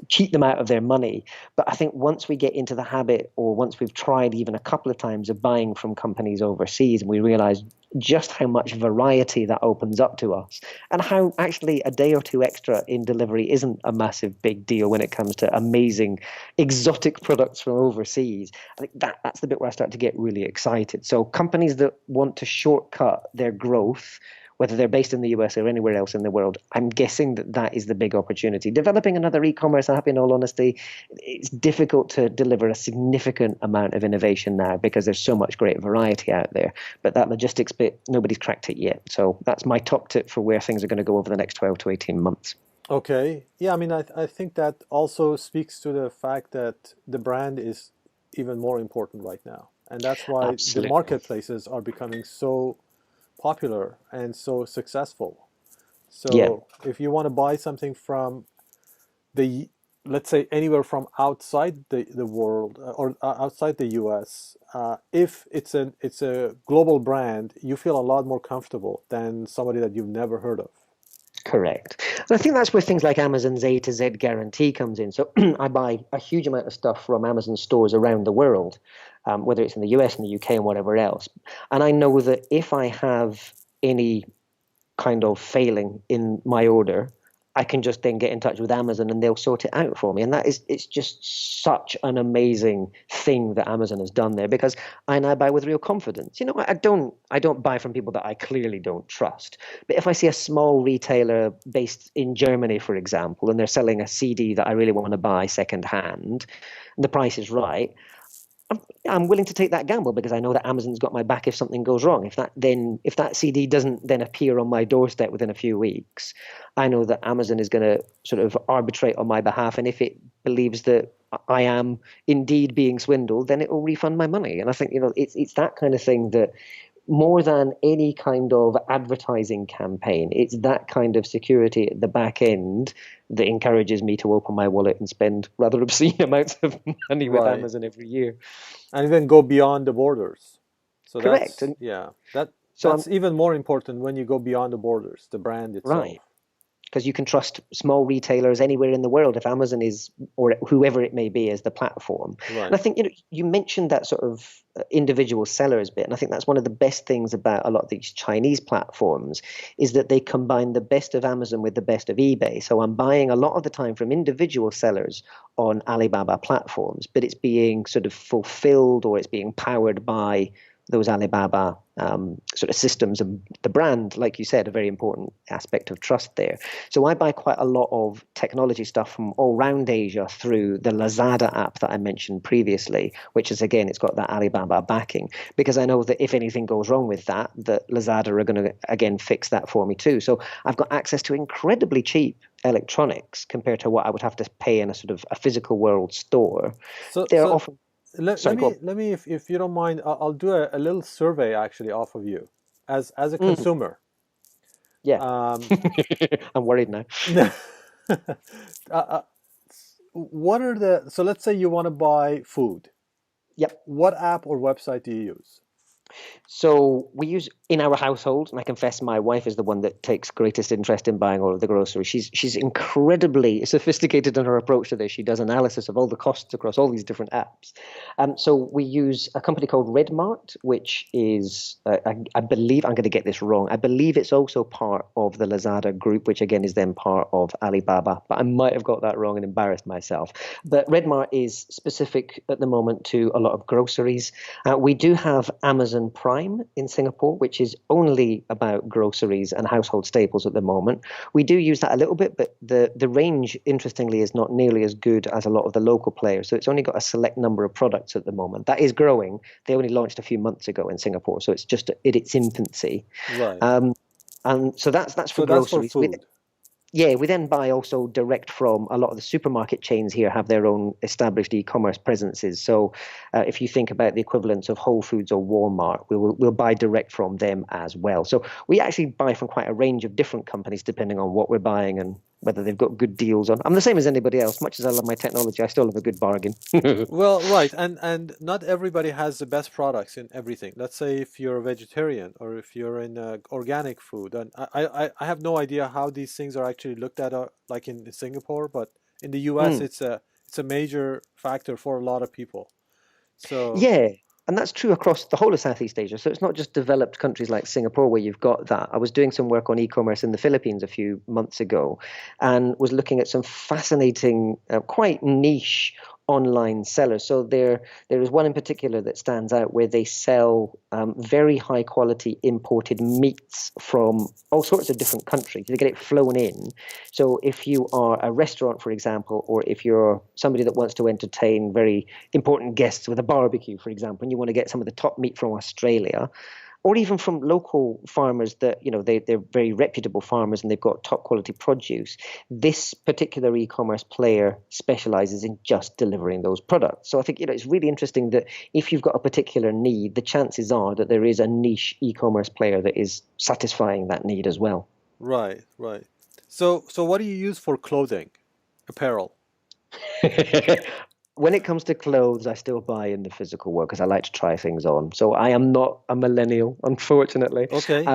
cheat them out of their money. But I think once we get into the habit, or once we've tried even a couple of times of buying from companies overseas, and we realize just how much variety that opens up to us, and how actually a day or two extra in delivery isn't a massive big deal when it comes to amazing exotic products from overseas. I think that's the bit where I start to get really excited. So companies that want to shortcut their growth, whether they're based in the US or anywhere else in the world, I'm guessing that is the big opportunity. Developing another e-commerce app, in all honesty, it's difficult to deliver a significant amount of innovation now because there's so much great variety out there. But that logistics bit, nobody's cracked it yet. So that's my top tip for where things are going to go over the next 12 to 18 months. Okay. Yeah, I mean, I think that also speaks to the fact that the brand is even more important right now. And that's why the Absolutely. marketplaces are becoming so popular and so successful. Yeah. So if you want to buy something from the, let's say anywhere from outside the world or outside the US, if it's a global brand, you feel a lot more comfortable than somebody that you've never heard of. Correct. And I think that's where things like Amazon's A to Z guarantee comes in. So I buy a huge amount of stuff from Amazon stores around the world, whether it's in the US and the UK and whatever else. And I know that if I have any kind of failing in my order, I can just then get in touch with Amazon and they'll sort it out for me. And it's just such an amazing thing that Amazon has done there, because I now buy with real confidence. I don't buy from people that I clearly don't trust. But if I see a small retailer based in Germany, for example, and they're selling a CD that I really want to buy secondhand, and the price is right, I'm willing to take that gamble because I know that Amazon's got my back if something goes wrong. If that CD doesn't then appear on my doorstep within a few weeks, I know that Amazon is going to sort of arbitrate on my behalf, and if it believes that I am indeed being swindled, then it will refund my money. And I think it's that kind of thing that more than any kind of advertising campaign, it's that kind of security at the back end that encourages me to open my wallet and spend rather obscene amounts of money with Right. Amazon every year. And even go beyond the borders. So Correct. that's, And yeah, that so I'm that's even more important when you go beyond the borders, the brand itself. right. Because you can trust small retailers anywhere in the world if Amazon is, or whoever it may be, as the platform. And Right. I think, you mentioned that sort of individual sellers bit, and I think that's one of the best things about a lot of these Chinese platforms is that they combine the best of Amazon with the best of eBay. So I'm buying a lot of the time from individual sellers on Alibaba platforms, but it's being sort of fulfilled or it's being powered by those Alibaba sort of systems and the brand, like you said, a very important aspect of trust there. So I buy quite a lot of technology stuff from all around Asia through the Lazada app that I mentioned previously, which is, again, it's got that Alibaba backing, because I know that if anything goes wrong with that, that Lazada are going to, again, fix that for me too. So I've got access to incredibly cheap electronics compared to what I would have to pay in a sort of a physical world store. So They're so often, let sorry, go me on. let me if you don't mind, I'll do a little survey actually off of you as a Mm, consumer. yeah. Um, I'm worried now. uh, what are the so let's say you want to buy food. Yep. What app or website do you use? So we use in our household, and I confess my wife is the one that takes greatest interest in buying all of the groceries. She's incredibly sophisticated in her approach to this. She does analysis of all the costs across all these different apps. So we use a company called Redmart, which is, I believe, I'm going to get this wrong. I believe it's also part of the Lazada group, which again is then part of Alibaba. But I might have got that wrong and embarrassed myself. But Redmart is specific at the moment to a lot of groceries. We do have Amazon Prime in Singapore, which is only about groceries and household staples at the moment. We do use that a little bit, but the range, interestingly, is not nearly as good as a lot of the local players. So it's only got a select number of products at the moment. That is growing. They only launched a few months ago in Singapore, so it's just in its infancy. Right. Um, and so that's for So that's for groceries. food. Yeah, we then buy also direct from a lot of the supermarket chains here have their own established e-commerce presences. So if you think about the equivalents of Whole Foods or Walmart, we'll buy direct from them as well. So we actually buy from quite a range of different companies depending on what we're buying and whether they've got good deals on. I'm the same as anybody else. Much as I love my technology, I still have a good bargain. Well, right, and not everybody has the best products in everything. Let's say if you're a vegetarian or if you're in organic food, and I have no idea how these things are actually looked at, like in Singapore, but in the U.S. Mm. It's a major factor for a lot of people. So, Yeah, and that's true across the whole of Southeast Asia. So it's not just developed countries like Singapore where you've got that. I was doing some work on e-commerce in the Philippines a few months ago and was looking at some fascinating, quite niche online sellers. So there is one in particular that stands out where they sell very high quality imported meats from all sorts of different countries. They get it flown in. So if you are a restaurant, for example, or if you're somebody that wants to entertain very important guests with a barbecue, for example, and you want to get some of the top meat from Australia, or even from local farmers that, they're very reputable farmers and they've got top quality produce. This particular e-commerce player specializes in just delivering those products. So I think, it's really interesting that if you've got a particular need, the chances are that there is a niche e-commerce player that is satisfying that need as well. right, right. So what do you use for clothing, apparel? When it comes to clothes, I still buy in the physical world because I like to try things on. So I am not a millennial, unfortunately. Okay.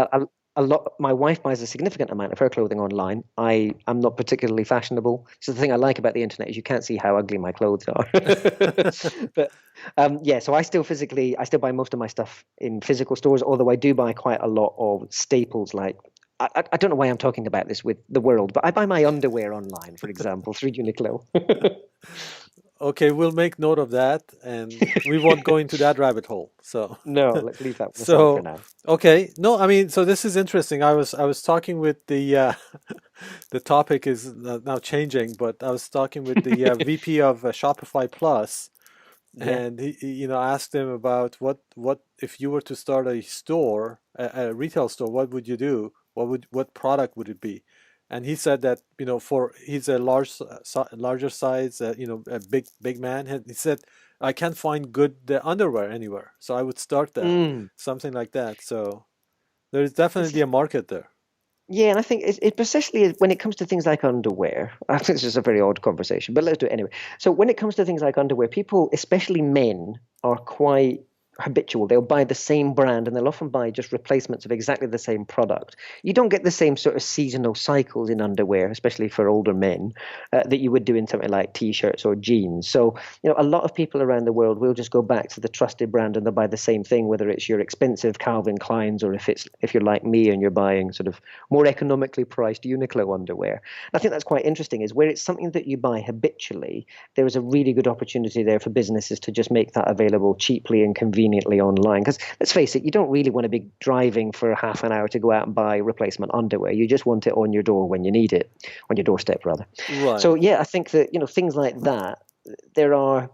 A lot. My wife buys a significant amount of her clothing online. I am not particularly fashionable. So the thing I like about the internet is you can't see how ugly my clothes are. But yeah, so I still buy most of my stuff in physical stores. Although I do buy quite a lot of staples like. I don't know why I'm talking about this with the world, but I buy my underwear online, for example, through Uniqlo. Okay, we'll make note of that, and we won't go into that rabbit hole. So, No, let's leave that one aside for so now. okay. No, I mean, so this is interesting. I was talking with the the topic is now changing, but I was talking with the VP of Shopify Plus, Yeah. and asked him about what if you were to start a store, a retail store, what would you do? What product would it be? And he said that for he's a larger size, a big man. He said I can't find good underwear anywhere. So I would start that, Mm. something like that. So there's definitely a market there. Yeah, and I think it precisely when it comes to things like underwear, I think this is a very odd conversation, but let's do it anyway. So when it comes to things like underwear, people, especially men, are quite habitual. They'll buy the same brand and they'll often buy just replacements of exactly the same product. You don't get the same sort of seasonal cycles in underwear, especially for older men, that you would do in something like t-shirts or jeans. So, a lot of people around the world will just go back to the trusted brand and they'll buy the same thing, whether it's your expensive Calvin Kleins or if you're like me and you're buying sort of more economically priced Uniqlo underwear. I think that's quite interesting, is where it's something that you buy habitually, there is a really good opportunity there for businesses to just make that available cheaply and conveniently online. Because let's face it, you don't really want to be driving for half an hour to go out and buy replacement underwear. You just want it on your door when you need it, on your doorstep rather. So Right. yeah, I think that things like that, there are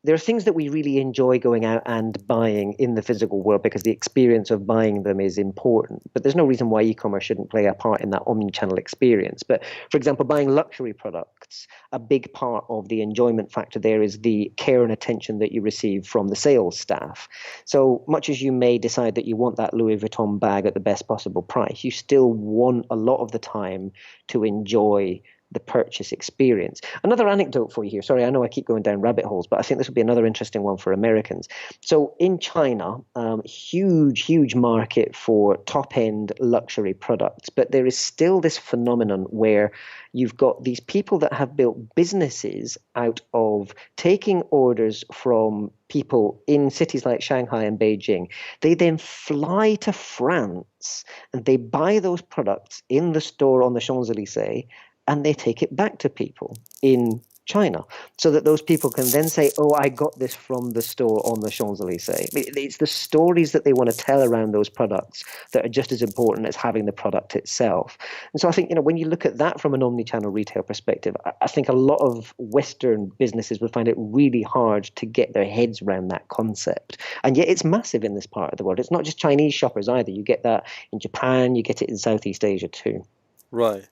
there are things that we really enjoy going out and buying in the physical world because the experience of buying them is important. But there's no reason why e-commerce shouldn't play a part in that omni-channel experience. But for example, buying luxury products, a big part of the enjoyment factor there is the care and attention that you receive from the sales staff. So much as you may decide that you want that Louis Vuitton bag at the best possible price, you still want a lot of the time to enjoy the purchase experience. Another anecdote for you here. Sorry, I know I keep going down rabbit holes, but I think this would be another interesting one for Americans. So in China, huge market for top-end luxury products, but there is still this phenomenon where you've got these people that have built businesses out of taking orders from people in cities like Shanghai and Beijing. They then fly to France and they buy those products in the store on the Champs-Elysees and they take it back to people in China so that those people can then say, oh, I got this from the store on the Champs-Elysees. It's the stories that they want to tell around those products that are just as important as having the product itself. And so I think, when you look at that from an omni-channel retail perspective, I think a lot of Western businesses would find it really hard to get their heads around that concept. And yet it's massive in this part of the world. It's not just Chinese shoppers either. You get that in Japan, you get it in Southeast Asia too. Right.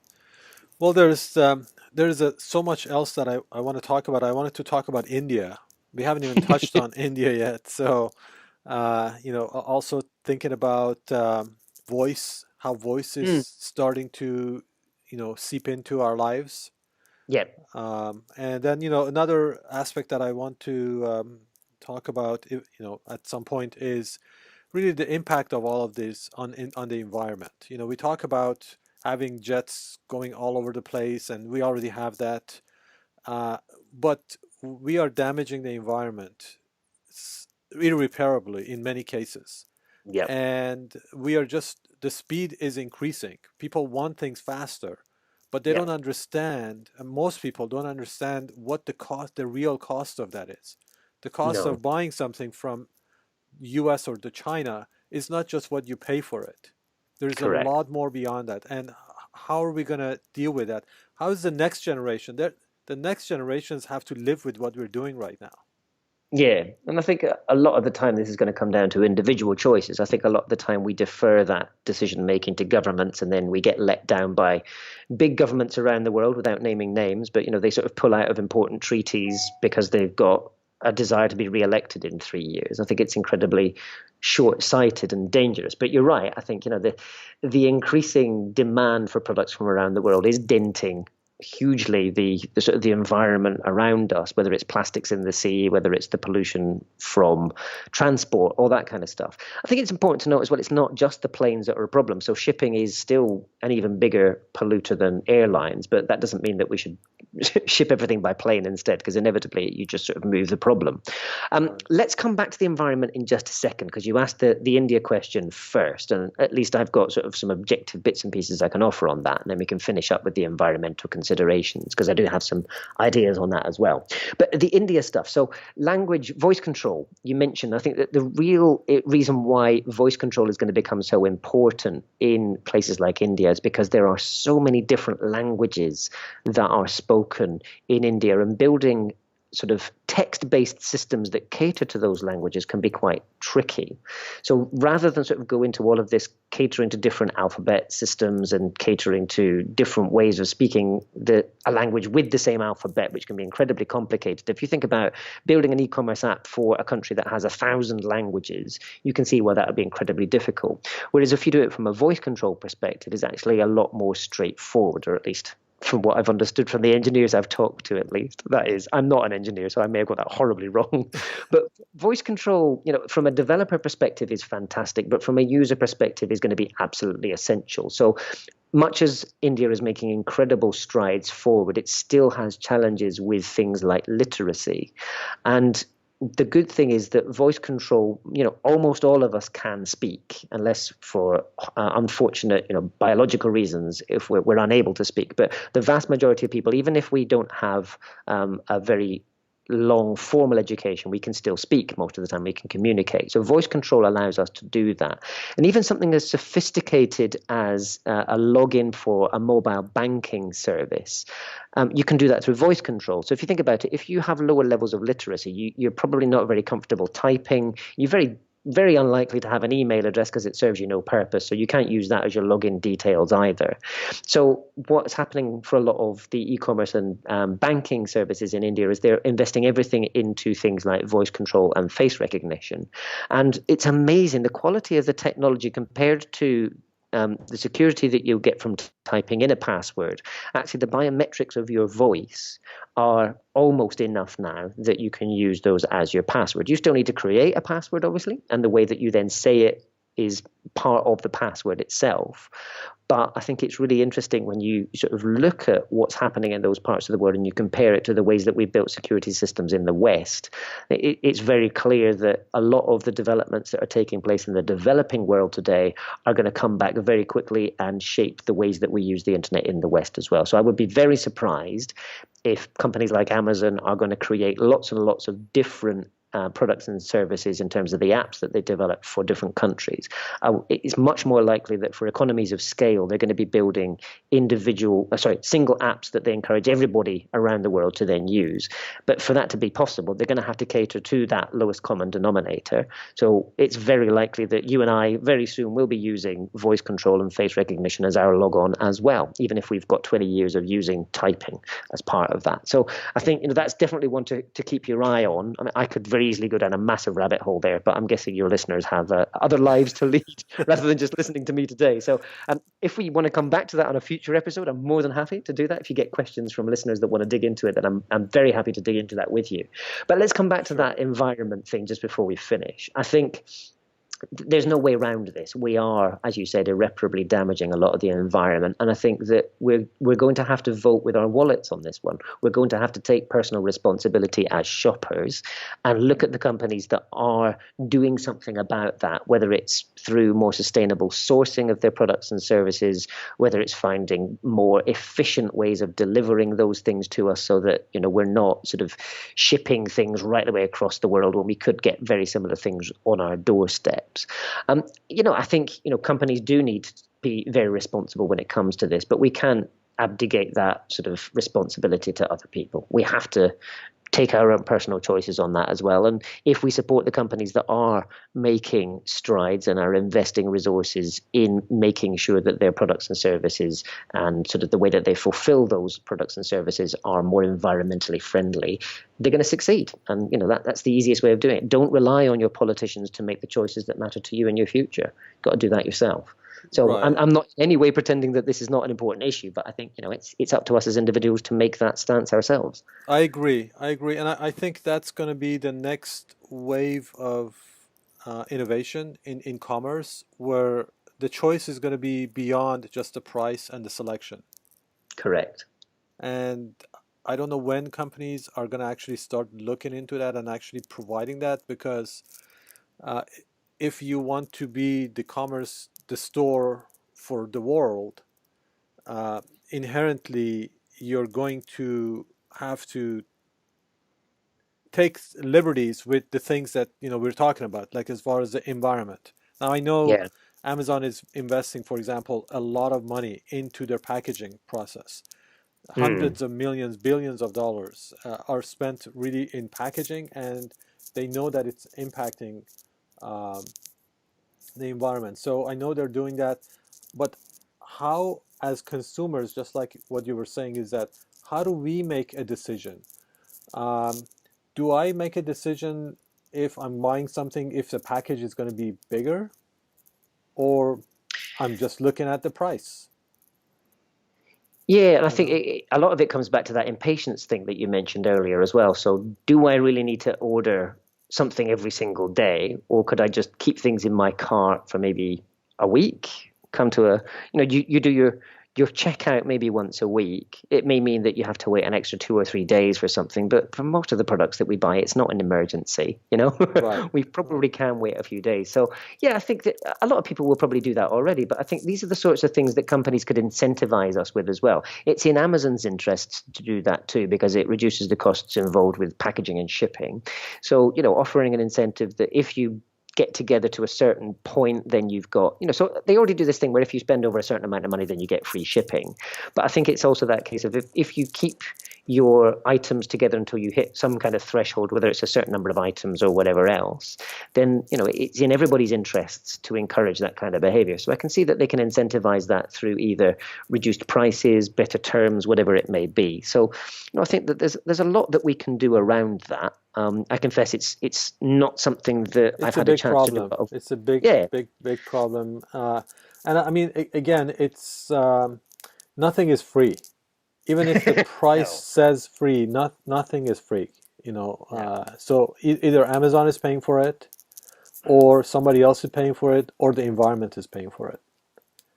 Well, there's so much else that I want to talk about. I wanted to talk about India. We haven't even touched on India yet. So, also thinking about how voice is Mm. starting to, seep into our lives. Yeah, And then, another aspect that I want to talk about, at some point is really the impact of all of this on the environment. We talk about having jets going all over the place, and we already have that, uh, but we are damaging the environment irreparably in many cases. yeah, And the speed is increasing. People want things faster, but they yeah. don't understand, and most people don't understand what the real cost of that is. The cost No, of buying something from US or to China is not just what you pay for it. There's a correct. lot more beyond that. And how are we going to deal with that? How is the next generation? The next generations have to live with what we're doing right now. Yeah, and I think a lot of the time this is going to come down to individual choices. I think a lot of the time we defer that decision making to governments, and then we get let down by big governments around the world without naming names. But they sort of pull out of important treaties because they've got a desire to be re-elected in 3 years. I think it's incredibly short-sighted and dangerous. But you're right. I think the increasing demand for products from around the world is denting hugely the sort of the environment around us, whether it's plastics in the sea, whether it's the pollution from transport, all that kind of stuff. I think it's important to note as well, it's not just the planes that are a problem. So shipping is still an even bigger polluter than airlines, but that doesn't mean that we should ship everything by plane instead, because inevitably you just sort of move the problem. Right. Let's come back to the environment in just a second, because you asked the India question first, and at least I've got sort of some objective bits and pieces I can offer on that, and then we can finish up with the environmental considerations, because I do have some ideas on that as well. But the India stuff, so language, voice control, you mentioned, I think that the real reason why voice control is going to become so important in places like India is because there are so many different languages that are spoken in India, and building sort of text-based systems that cater to those languages can be quite tricky. So rather than sort of go into all of this catering to different alphabet systems and catering to different ways of speaking a language with the same alphabet, which can be incredibly complicated. If you think about building an e-commerce app for a country that has 1,000 languages, you can see why that would be incredibly difficult. Whereas if you do it from a voice control perspective, it's actually a lot more straightforward, or at least from what I've understood from the engineers I've talked to, at least. That is, I'm not an engineer, so I may have got that horribly wrong. But voice control, from a developer perspective is fantastic, but from a user perspective is going to be absolutely essential. So much as India is making incredible strides forward, it still has challenges with things like literacy. And the good thing is that voice control, almost all of us can speak, unless for unfortunate, biological reasons, if we're unable to speak. But the vast majority of people, even if we don't have a very long formal education, we can still speak most of the time. We can communicate. So voice control allows us to do that. And even something as sophisticated as a login for a mobile banking service, you can do that through voice control. So if you think about it, if you have lower levels of literacy, you're probably not very comfortable typing. You're very unlikely to have an email address because it serves you no purpose. So you can't use that as your login details either. So what's happening for a lot of the e-commerce and banking services in India is they're investing everything into things like voice control and face recognition. And it's amazing the quality of the technology compared to the security that you'll get from typing in a password. Actually, the biometrics of your voice are almost enough now that you can use those as your password. You still need to create a password, obviously, and the way that you then say it is part of the password itself. But I think it's really interesting when you sort of look at what's happening in those parts of the world and you compare it to the ways that we've built security systems in the West. It's very clear that a lot of the developments that are taking place in the developing world today are going to come back very quickly and shape the ways that we use the internet in the West as well. So I would be very surprised if companies like Amazon are going to create lots and lots of different products and services in terms of the apps that they develop for different countries. It's much more likely that for economies of scale, they're going to be building single apps that they encourage everybody around the world to then use. But for that to be possible, they're going to have to cater to that lowest common denominator. So it's very likely that you and I very soon will be using voice control and face recognition as our logon as well, even if we've got 20 years of using typing as part of that. So I think that's definitely one to keep your eye on. I mean, I could very easily go down a massive rabbit hole there, but I'm guessing your listeners have other lives to lead rather than just listening to me today. So if we want to come back to that on a future episode, I'm more than happy to do that. If you get questions from listeners that want to dig into it, then I'm very happy to dig into that with you. But let's come back to that environment thing just before we finish. I think there's no way around this. We are, as you said, irreparably damaging a lot of the environment. And I think that we're going to have to vote with our wallets on this one. We're going to have to take personal responsibility as shoppers and look at the companies that are doing something about that, whether it's through more sustainable sourcing of their products and services, whether it's finding more efficient ways of delivering those things to us so that, we're not sort of shipping things right the way across the world when we could get very similar things on our doorsteps. I think, companies do need to be very responsible when it comes to this, but we can't abdicate that sort of responsibility to other people. We have to take our own personal choices on that as well. And if we support the companies that are making strides and are investing resources in making sure that their products and services and sort of the way that they fulfill those products and services are more environmentally friendly, they're going to succeed. And, that's the easiest way of doing it. Don't rely on your politicians to make the choices that matter to you and your future. You've got to do that yourself. So right. I'm not in any way pretending that this is not an important issue, but I think, it's up to us as individuals to make that stance ourselves. I agree. And I think that's going to be the next wave of innovation in commerce, where the choice is going to be beyond just the price and the selection. Correct. And I don't know when companies are going to actually start looking into that and actually providing that, because if you want to be the store for the world, inherently you're going to have to take liberties with the things that we're talking about, like as far as the environment. Now I know Amazon is investing, for example, a lot of money into their packaging process. Mm. hundreds of millions, billions of dollars are spent really in packaging, and they know that it's impacting um, the environment. So I know they're doing that, but how, as consumers, just like what you were saying, is that how do we make a decision? Um, do I make a decision if I'm buying something if the package is going to be bigger, or I'm just looking at the price? Yeah, and I You think know? a lot of it comes back to that impatience thing that you mentioned earlier as well. So, do I really need to order something every single day, or could I just keep things in my cart for maybe a week? Come to a, you do your checkout maybe once a week. It may mean that you have to wait an extra 2 or 3 days for something, but for most of the products that we buy, it's not an emergency. Right, We right. probably can wait a few days. So yeah, I think that a lot of people will probably do that already, but I think these are the sorts of things that companies could incentivize us with as well. It's in Amazon's interests to do that too, because it reduces the costs involved with packaging and shipping. So, offering an incentive that if you get together to a certain point, then you've got, so they already do this thing where if you spend over a certain amount of money, then you get free shipping. But I think it's also that case of if you keep your items together until you hit some kind of threshold, whether it's a certain number of items or whatever else, then it's in everybody's interests to encourage that kind of behavior. So I can see that they can incentivize that through either reduced prices, better terms, whatever it may be. So I think that there's a lot that we can do around that. I confess it's not something that I've It's a had a big chance to do a problem. lot of. It's a big, Yeah, big, big problem. And I mean, again, it's nothing is free. Even if the price no, says free, nothing is free. no. So either Amazon is paying for it, or somebody else is paying for it, or the environment is paying for it.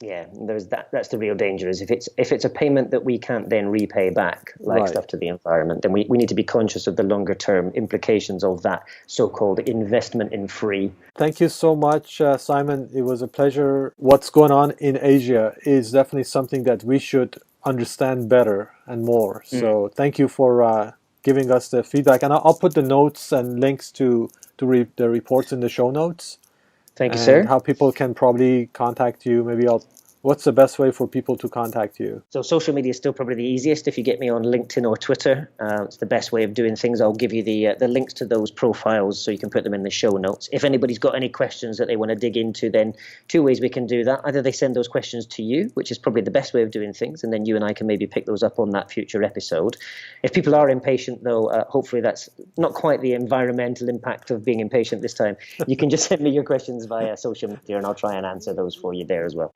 Yeah, there's that. That's the real danger. Is if it's a payment that we can't then repay back, like Right. stuff to the environment, then we need to be conscious of the longer term implications of that so-called investment in free. Thank you so much, Simon. It was a pleasure. What's going on in Asia is definitely something that we should understand better and more. Mm. So thank you for giving us the feedback. And I'll put the notes and links to the reports in the show notes, Thank you, and sir. how people can probably contact you. What's the best way for people to contact you? So social media is still probably the easiest. If you get me on LinkedIn or Twitter, it's the best way of doing things. I'll give you the links to those profiles so you can put them in the show notes. If anybody's got any questions that they want to dig into, then two ways we can do that. Either they send those questions to you, which is probably the best way of doing things, and then you and I can maybe pick those up on that future episode. If people are impatient, though, hopefully that's not quite the environmental impact of being impatient this time. You can just send me your questions via social media, and I'll try and answer those for you there as well.